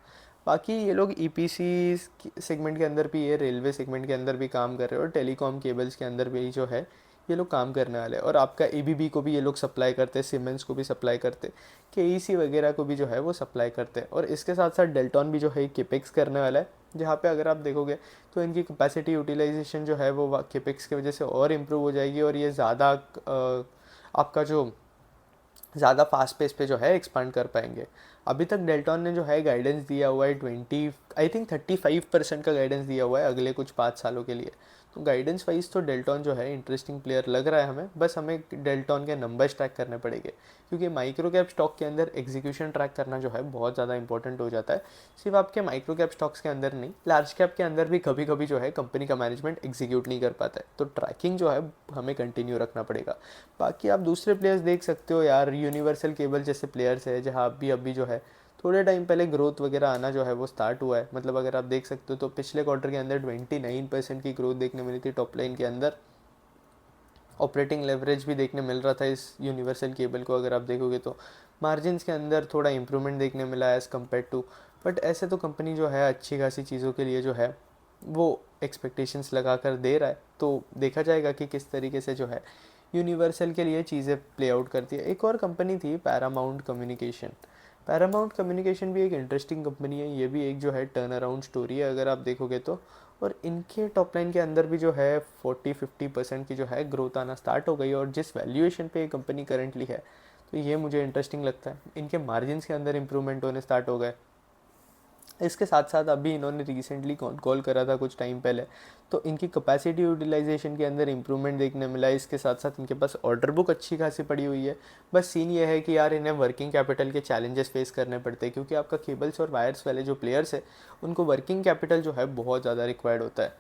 बाकी ये लोग ईपीसी सेगमेंट के अंदर भी, ये रेलवे सेगमेंट के अंदर भी काम कर रहे हैं, और टेलीकॉम केबल्स के अंदर भी जो है ये लोग काम करने वाले हैं। और आपका एबीबी को भी ये लोग सप्लाई करते हैं, सीमेंस को भी सप्लाई करते, केईसी वगैरह को भी जो है वो सप्लाई करते हैं। और इसके साथ साथ डेल्टॉन भी जो है केपेक्स करने वाला है, जहाँ पे अगर आप देखोगे तो इनकी कैपेसिटी यूटिलाइजेशन जो है वो केपेक्स की वजह से और इम्प्रूव हो जाएगी, और ये ज़्यादा आपका जो ज़्यादा फास्ट पेस पे जो है एक्सपांड कर पाएंगे। अभी तक डेल्टॉन ने जो है गाइडेंस दिया हुआ है 35% का गाइडेंस दिया हुआ है अगले कुछ 5 सालों के लिए। तो गाइडेंस वाइज तो डेल्टॉन जो है इंटरेस्टिंग प्लेयर लग रहा है हमें, बस हमें डेल्टॉन के नंबर्स ट्रैक करने पड़ेंगे, क्योंकि माइक्रो कैप स्टॉक के अंदर एग्जीक्यूशन ट्रैक करना जो है बहुत ज़्यादा इंपॉर्टेंट हो जाता है। सिर्फ आपके माइक्रो कैप स्टॉक्स के अंदर नहीं, लार्ज कैप के अंदर भी कभी कभी जो है कंपनी का मैनेजमेंट एग्जीक्यूट नहीं कर पाता है, तो ट्रैकिंग जो है हमें कंटिन्यू रखना पड़ेगा। बाकी आप दूसरे प्लेयर्स देख सकते हो यार, यूनिवर्सल केबल जैसे प्लेयर्स है, जहाँ अभी जो है थोड़े टाइम पहले ग्रोथ वगैरह आना जो है वो स्टार्ट हुआ है। मतलब अगर आप देख सकते हो तो पिछले क्वार्टर के अंदर 29% की ग्रोथ देखने मिली थी टॉप लाइन के अंदर। ऑपरेटिंग लेवरेज भी देखने मिल रहा था इस यूनिवर्सल केबल को, अगर आप देखोगे तो मार्जिन के अंदर थोड़ा इंप्रूवमेंट देखने मिला है एज़ कम्पेयर टू। बट ऐसे तो कंपनी जो है अच्छी खासी चीज़ों के लिए जो है वो एक्सपेक्टेशंस लगा कर दे रहा है, तो देखा जाएगा कि किस तरीके से जो है यूनिवर्सल के लिए चीज़ें प्ले आउट करती है। एक और कंपनी थी पैरामाउंट कम्युनिकेशन। पैरामाउंट कम्युनिकेशन भी एक इंटरेस्टिंग कंपनी है, ये भी एक जो है टर्न अराउंड स्टोरी है अगर आप देखोगे तो। और इनके टॉप लाइन के अंदर भी जो है 40-50% की जो है ग्रोथ आना स्टार्ट हो गई, और जिस वैल्यूएशन पे ये कंपनी करंटली है, तो ये मुझे इंटरेस्टिंग लगता है। इनके मार्जिन्स के अंदर इंप्रूवमेंट होने स्टार्ट हो गए। इसके साथ साथ अभी इन्होंने रिसेंटली कॉल करा था कुछ टाइम पहले, तो इनकी कैपेसिटी यूटिलाइजेशन के अंदर इंप्रूवमेंट देखने मिला है। इसके साथ साथ इनके पास ऑर्डर बुक अच्छी खासी पड़ी हुई है। बस सीन ये है कि यार इन्हें वर्किंग कैपिटल के चैलेंजेस फेस करने पड़ते हैं, क्योंकि आपका केबल्स और वायर्स वाले जो प्लेयर्स है उनको वर्किंग कैपिटल जो है बहुत ज़्यादा रिक्वायर्ड होता है।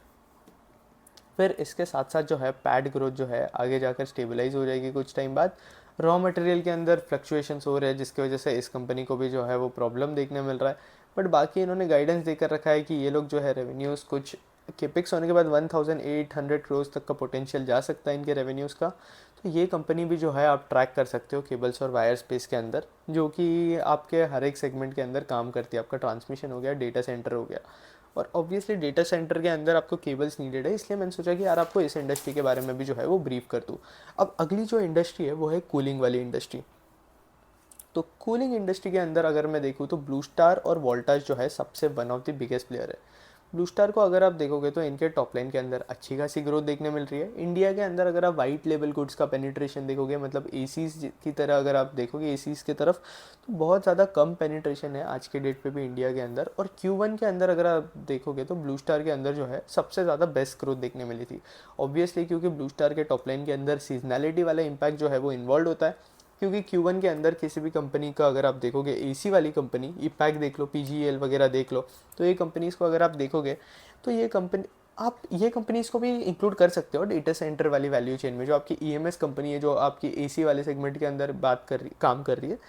फिर इसके साथ साथ जो है पैड ग्रोथ जो है आगे जाकर स्टेबलाइज हो जाएगी कुछ टाइम बाद। रॉ मटेरियल के अंदर फ्लक्चुएशंस हो रहे हैं, जिसकी वजह से इस कंपनी को भी जो है वो प्रॉब्लम देखने मिल रहा है। बट बाकी इन्होंने गाइडेंस देकर रखा है कि ये लोग जो है रेवेन्यूज़ कुछ केपिक्स होने के बाद 1800 करोड़ तक का पोटेंशियल जा सकता है इनके रेवेन्यूज़ का। तो ये कंपनी भी जो है आप ट्रैक कर सकते हो केबल्स और वायर स्पेस के अंदर, जो कि आपके हर एक सेगमेंट के अंदर काम करती है। आपका ट्रांसमिशन हो गया, डेटा सेंटर हो गया, और ऑब्वियसली डेटा सेंटर के अंदर आपको केबल्स नीडेड है, इसलिए मैंने सोचा कि यार आपको इस इंडस्ट्री के बारे में भी जो है वो ब्रीफ कर दूँ। अब अगली जो इंडस्ट्री है वो है कूलिंग वाली इंडस्ट्री। तो कूलिंग इंडस्ट्री के अंदर अगर मैं देखूँ तो ब्लू स्टार और वोल्टास जो है सबसे one of the biggest player है। ब्लू स्टार को अगर आप देखोगे तो इनके टॉप लाइन के अंदर अच्छी खासी ग्रोथ देखने मिल रही है। इंडिया के अंदर अगर आप वाइट लेबल गुड्स का पेनिट्रेशन देखोगे, मतलब एसीज की तरह अगर आप देखोगे एसीज की तरफ, तो बहुत ज़्यादा कम पेनिट्रेशन है आज के डेट पे भी इंडिया के अंदर। और Q1 के अंदर अगर आप देखोगे तो ब्लू स्टार के अंदर जो है सबसे ज़्यादा बेस्ट ग्रोथ देखने मिली थी। ऑब्वियसली क्योंकि ब्लू स्टार के टॉप लाइन के अंदर सीजनैलिटी वाला इम्पैक्ट जो है वो इन्वॉल्व होता है, क्योंकि Q1 के अंदर किसी भी कंपनी का अगर आप देखोगे, एसी वाली कंपनी ईपैक देख लो, पीजीएल वगैरह देख लो, तो ये कंपनीज़ को अगर आप देखोगे तो ये कंपनी, आप ये कंपनीज़ को भी इंक्लूड कर सकते हो डेटा सेंटर वाली वैल्यू चेन में। जो आपकी ईएमएस कंपनी है जो आपकी एसी वाले सेगमेंट के अंदर काम कर रही है,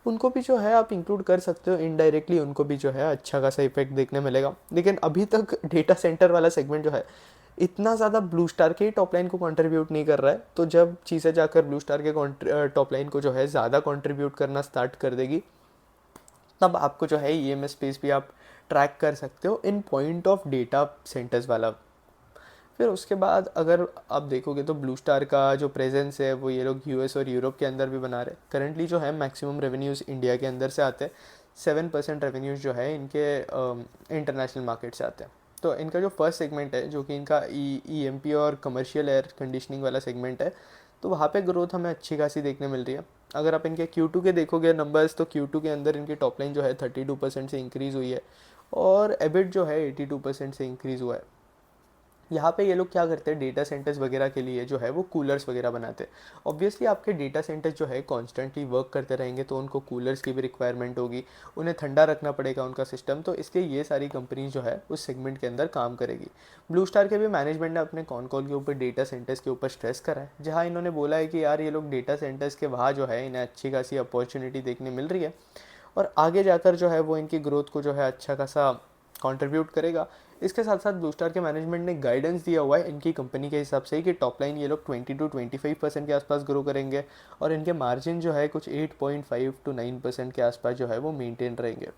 उनको भी जो है आप इंक्लूड कर सकते हो इनडायरेक्टली, उनको भी जो है अच्छा खासा इफेक्ट देखने मिलेगा। लेकिन अभी तक डेटा सेंटर वाला सेगमेंट जो है इतना ज़्यादा ब्लू स्टार के टॉप लाइन को कंट्रीब्यूट नहीं कर रहा है। तो जब चीज़ें जाकर ब्लू स्टार के टॉप लाइन को जो है ज़्यादा कंट्रीब्यूट करना स्टार्ट कर देगी, तब आपको जो है ईएमएस स्पेस भी आप ट्रैक कर सकते हो इन पॉइंट ऑफ डेटा सेंटर्स वाला। फिर उसके बाद अगर आप देखोगे तो ब्लू स्टार का जो प्रेजेंस है वो ये लोग यूएस और यूरोप के अंदर भी बना रहे। करंटली जो है मैक्सिमम रेवेन्यूज़ इंडिया के अंदर से आते हैं। 7% रेवेन्यूज़ जो है इनके इंटरनेशनल मार्केट से आते हैं। तो इनका जो फर्स्ट सेगमेंट है जो कि इनका ईएमपी और कमर्शियल एयर कंडीशनिंग वाला सेगमेंट है, तो वहाँ पे ग्रोथ हमें अच्छी खासी देखने मिल रही है। अगर आप इनके Q2 के देखोगे नंबर्स, तो Q2 के अंदर इनकी टॉप लाइन जो है 32% से इंक्रीज़ हुई है, और एबिट जो है 82% से इंक्रीज़ हुआ है। यहाँ पे ये लोग क्या करते हैं, डेटा सेंटर्स वगैरह के लिए जो है वो कूलर्स वगैरह बनाते हैं। ऑब्वियसली आपके डेटा सेंटर्स जो है कॉन्स्टेंटली वर्क करते रहेंगे, तो उनको कूलर्स की भी रिक्वायरमेंट होगी, उन्हें ठंडा रखना पड़ेगा उनका सिस्टम। तो इसलिए ये सारी कंपनीज जो है उस सेगमेंट के अंदर काम करेगी। ब्लू स्टार के भी मैनेजमेंट ने अपने कॉल के ऊपर डेटा सेंटर्स के ऊपर स्ट्रेस करा है, जहाँ इन्होंने बोला है कि यार ये लोग डेटा सेंटर्स के वहाँ जो है इन्हें अच्छी खासी अपॉर्चुनिटी देखने मिल रही है, और आगे जाकर जो है वो इनकी ग्रोथ को जो है अच्छा खासा कंट्रीब्यूट करेगा। इसके साथ साथ ब्लू स्टार के मैनेजमेंट ने गाइडेंस दिया हुआ है इनकी कंपनी के हिसाब से कि टॉप लाइन ये लोग 20-25% के आसपास ग्रो करेंगे, और इनके मार्जिन जो है कुछ 8.5-9% के आसपास जो है वो मेंटेन रहेंगे।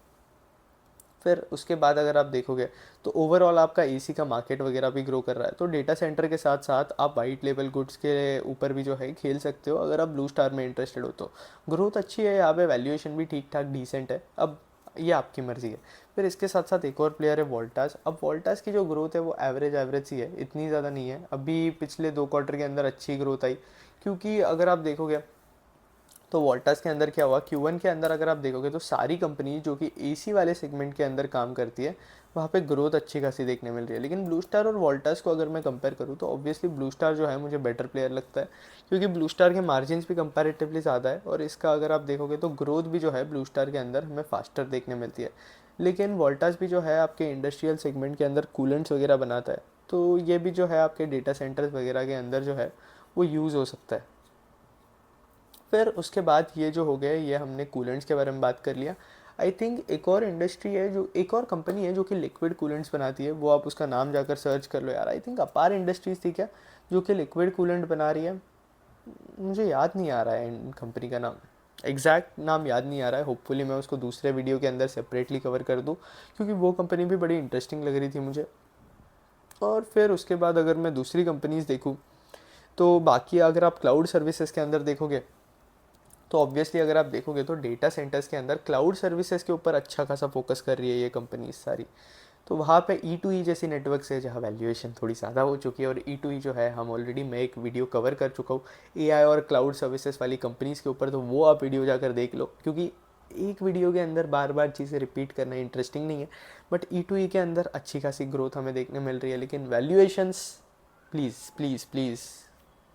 फिर उसके बाद अगर आप देखोगे तो ओवरऑल आपका एसी का मार्केट वगैरह भी ग्रो कर रहा है। तो डेटा सेंटर के साथ साथ आप वाइट लेवल गुड्स के ऊपर भी जो है खेल सकते हो अगर आप ब्लू स्टार में इंटरेस्टेड हो तो। ग्रोथ अच्छी है यहाँ पे, वैल्यूएशन भी ठीक ठाक डिसेंट है, अब ये आपकी मर्ज़ी है। फिर इसके साथ साथ एक और प्लेयर है वोल्टास। अब वोल्टास की जो ग्रोथ है वो एवरेज सी है, इतनी ज़्यादा नहीं है। अभी पिछले 2 क्वार्टर के अंदर अच्छी ग्रोथ आई, क्योंकि अगर आप देखोगे तो वोल्टास के अंदर क्या हुआ, Q1 के अंदर अगर आप देखोगे तो सारी कंपनी जो कि एसी वाले सेगमेंट के अंदर काम करती है वहाँ पे ग्रोथ अच्छी खासी देखने मिल रही है। लेकिन ब्लू स्टार और वोल्टास को अगर मैं कंपेयर करूँ तो ऑब्वियसली ब्लू स्टार जो है मुझे बेटर प्लेयर लगता है, क्योंकि ब्लू स्टार के मार्जिन भी कंपैरेटिवली ज़्यादा है, और इसका अगर आप देखोगे तो ग्रोथ भी जो है ब्लू स्टार के अंदर हमें फास्टर देखने मिलती है। लेकिन वोल्टास भी जो है आपके इंडस्ट्रियल सेगमेंट के अंदर कूलेंट्स वगैरह बनाता है, तो ये भी जो है आपके डेटा सेंटर्स वगैरह के अंदर जो है वो यूज़ हो सकता है। फिर उसके बाद ये जो हो गया, ये हमने कूलेंट्स के बारे में बात कर लिया। आई थिंक एक और इंडस्ट्री है, जो एक और कंपनी है जो कि लिक्विड कूलेंट्स बनाती है, वो आप उसका नाम जाकर सर्च कर लो यार। आई थिंक अपार इंडस्ट्रीज थी क्या, जो कि लिक्विड कूलेंट बना रही है। मुझे याद नहीं आ रहा है इन कंपनी का नाम, एग्जैक्ट नाम याद नहीं आ रहा है। होपफुली मैं उसको दूसरे वीडियो के अंदर सेपरेटली कवर कर दूँ, क्योंकि वो कंपनी भी बड़ी इंटरेस्टिंग लग रही थी मुझे। और फिर उसके बाद अगर मैं दूसरी कंपनीज देखूँ तो बाकी अगर आप क्लाउड सर्विसेज के अंदर देखोगे तो ऑब्वियसली अगर आप देखोगे तो डेटा सेंटर्स के अंदर क्लाउड सर्विसेज के ऊपर अच्छा खासा फोकस कर रही है ये कंपनीज सारी। तो वहाँ पे E2E जैसी नेटवर्क्स है जहाँ वैल्यूएशन थोड़ी ज़्यादा हो चुकी है, और E2E जो है हम ऑलरेडी मैं एक वीडियो कवर कर चुका हूँ AI और क्लाउड सर्विसेज वाली कंपनीज़ के ऊपर, तो वो आप वीडियो जाकर देख लो, क्योंकि एक वीडियो के अंदर बार बार चीज़ें रिपीट करना इंटरेस्टिंग नहीं है। बट E2E के अंदर अच्छी खासी ग्रोथ हमें देखने मिल रही है, लेकिन वैल्यूएशंस प्लीज़ प्लीज़ प्लीज़,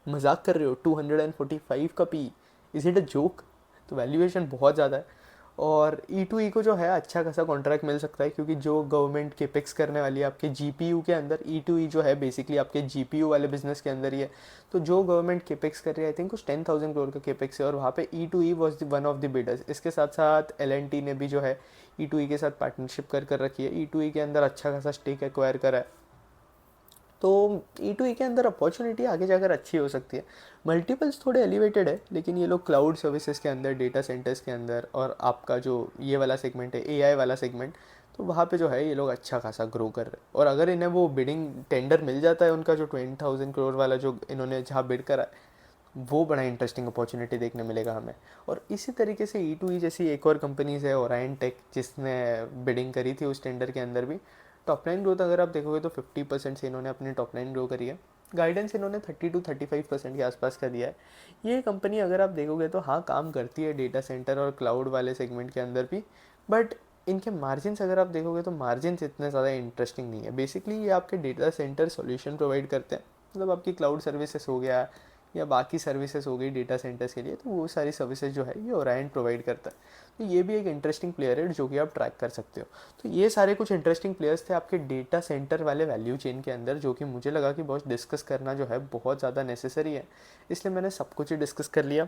मजाक कर रहे हो? 245 का P, is it a joke? तो वैल्यूएशन बहुत ज़्यादा है। और E2E को जो है अच्छा खासा कॉन्ट्रैक्ट मिल सकता है, क्योंकि जो गवर्नमेंट केपेक्स करने वाली है आपके GPU के अंदर, E2E जो है बेसिकली आपके GPU वाले बिजनेस के अंदर ही है। तो जो गवर्नमेंट केपेक्स कर रही है आई थिंक कुछ 10,000 करोड़ का केपेक्स है, और वहाँ पे E2E was the one of the bidders. इसके साथ साथ L&T ने भी जो है E2E के साथ पार्टनरशिप कर रखी है, E2E के अंदर अच्छा खासा स्टेक एक्वायर करा है। तो E2E के अंदर अपॉर्चुनिटी आगे जाकर अच्छी हो सकती है। मल्टीपल्स थोड़े एलिवेटेड है, लेकिन ये लोग क्लाउड सर्विसेज के अंदर, डेटा सेंटर्स के अंदर, और आपका जो ये वाला सेगमेंट है AI वाला सेगमेंट, तो वहाँ पे जो है ये लोग अच्छा खासा ग्रो कर रहे हैं। और अगर इन्हें वो बिडिंग टेंडर मिल जाता है उनका जो 20,000 करोड़ वाला जो इन्होंने जहाँ बिड करा है, वो बड़ा इंटरेस्टिंग अपॉर्चुनिटी देखने मिलेगा हमें। और इसी तरीके से E2E जैसी एक और कंपनीज है ओरायन टेक, जिसने बिडिंग करी थी उस टेंडर के अंदर भी। टॉप लाइन ग्रोथ अगर आप देखोगे तो 50% से इन्होंने अपनी टॉप लाइन ग्रो करी है। गाइडेंस इन्होंने 30 to 35% के आसपास का दिया है। ये कंपनी अगर आप देखोगे तो हाँ काम करती है डेटा सेंटर और क्लाउड वाले सेगमेंट के अंदर भी, बट इनके मार्जिन्स अगर आप देखोगे तो मार्जिन्स इतने ज़्यादा इंटरेस्टिंग नहीं है। बेसिकली ये आपके डेटा सेंटर सॉल्यूशन प्रोवाइड करते हैं, मतलब आपकी क्लाउड सर्विसेज हो गया या बाकी सर्विसेज हो गई डेटा सेंटर्स के लिए, तो वो सारी सर्विसेज जो है ये ओरायन प्रोवाइड करता है। तो ये भी एक इंटरेस्टिंग प्लेयर है जो कि आप ट्रैक कर सकते हो। तो ये सारे कुछ इंटरेस्टिंग प्लेयर्स थे आपके डेटा सेंटर वाले वैल्यू चेन के अंदर, जो कि मुझे लगा कि बहुत डिस्कस करना जो है बहुत ज़्यादा नेसेसरी है, इसलिए मैंने सब कुछ ही डिस्कस कर लिया।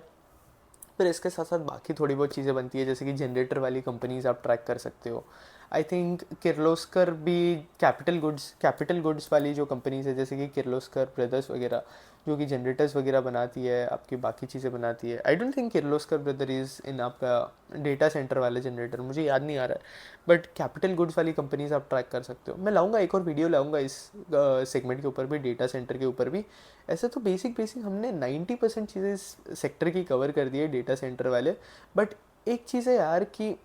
फिर इसके साथ साथ बाकी थोड़ी बहुत चीज़ें बनती है, जैसे कि जनरेटर वाली कंपनीज आप ट्रैक कर सकते हो। आई थिंक किर्लोस्कर भी, कैपिटल गुड्स वाली जो कंपनीज है जैसे कि किर्लोस्कर ब्रदर्स वगैरह, जो कि जनरेटर्स वगैरह बनाती है, आपकी बाकी चीज़ें बनाती है। I don't think Kirloskar brother is in आपका डेटा सेंटर वाले जनरेटर, मुझे याद नहीं आ रहा है। बट कैपिटल गुड्स वाली कंपनीज आप ट्रैक कर सकते हो। मैं लाऊंगा एक और वीडियो लाऊंगा इस सेगमेंट के ऊपर भी, डेटा सेंटर के ऊपर भी। ऐसे तो बेसिक बेसिक हमने 90% चीज़ें इस सेक्टर की कवर कर दी है डेटा सेंटर वाले। बट एक चीज़ है यार कि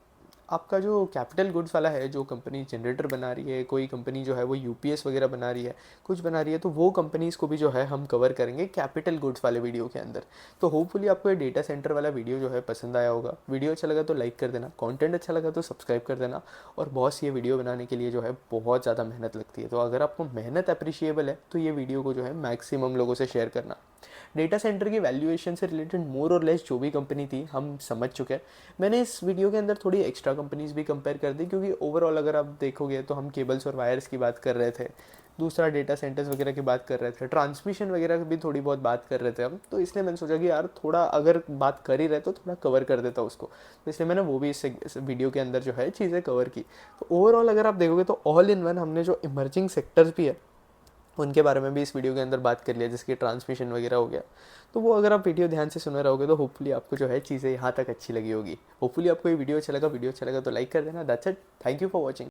आपका जो कैपिटल गुड्स वाला है, जो कंपनी जनरेटर बना रही है, कोई कंपनी जो है वो UPS वगैरह बना रही है, कुछ बना रही है, तो वो कंपनीज़ को भी जो है हम कवर करेंगे कैपिटल गुड्स वाले वीडियो के अंदर। तो होपफुली आपको ये डेटा सेंटर वाला वीडियो जो है पसंद आया होगा। वीडियो अच्छा लगा तो लाइक कर देना, कंटेंट अच्छा लगा तो सब्सक्राइब कर देना। और बॉस ये वीडियो बनाने के लिए जो है बहुत ज़्यादा मेहनत लगती है, तो अगर आपको मेहनत अप्रिशिएबल है तो ये वीडियो को जो है मैक्सिमम लोगों से शेयर करना। डेटा सेंटर की वैल्यूएशन से रिलेटेड मोर और लेस जो भी कंपनी थी हम समझ चुके हैं। मैंने इस वीडियो के अंदर थोड़ी एक्स्ट्रा कंपनीज भी कंपेयर कर दी, क्योंकि ओवरऑल अगर आप देखोगे तो हम केबल्स और वायर्स की बात कर रहे थे, दूसरा डेटा सेंटर्स वगैरह की बात कर रहे थे, ट्रांसमिशन वगैरह की भी थोड़ी बहुत बात कर रहे थे हम। तो इसलिए मैंने सोचा कि यार थोड़ा अगर बात कर ही रहे तो थोड़ा कवर कर देता उसको, तो इसलिए मैंने वो भी इस वीडियो के अंदर जो है चीज़ें कवर की। तो ओवरऑल अगर आप देखोगे तो ऑल इन वन हमने जो इमर्जिंग सेक्टर्स भी है उनके बारे में भी इस वीडियो के अंदर बात कर लिया, जिसकी ट्रांसमिशन वगैरह हो गया। तो वो अगर आप वीडियो ध्यान से सुन रहोगे तो होपफुली आपको जो है चीज़ें यहाँ तक अच्छी लगी होगी। होपफुली आपको ये वीडियो अच्छा लगा तो लाइक कर देना। That's it, thank you for watching.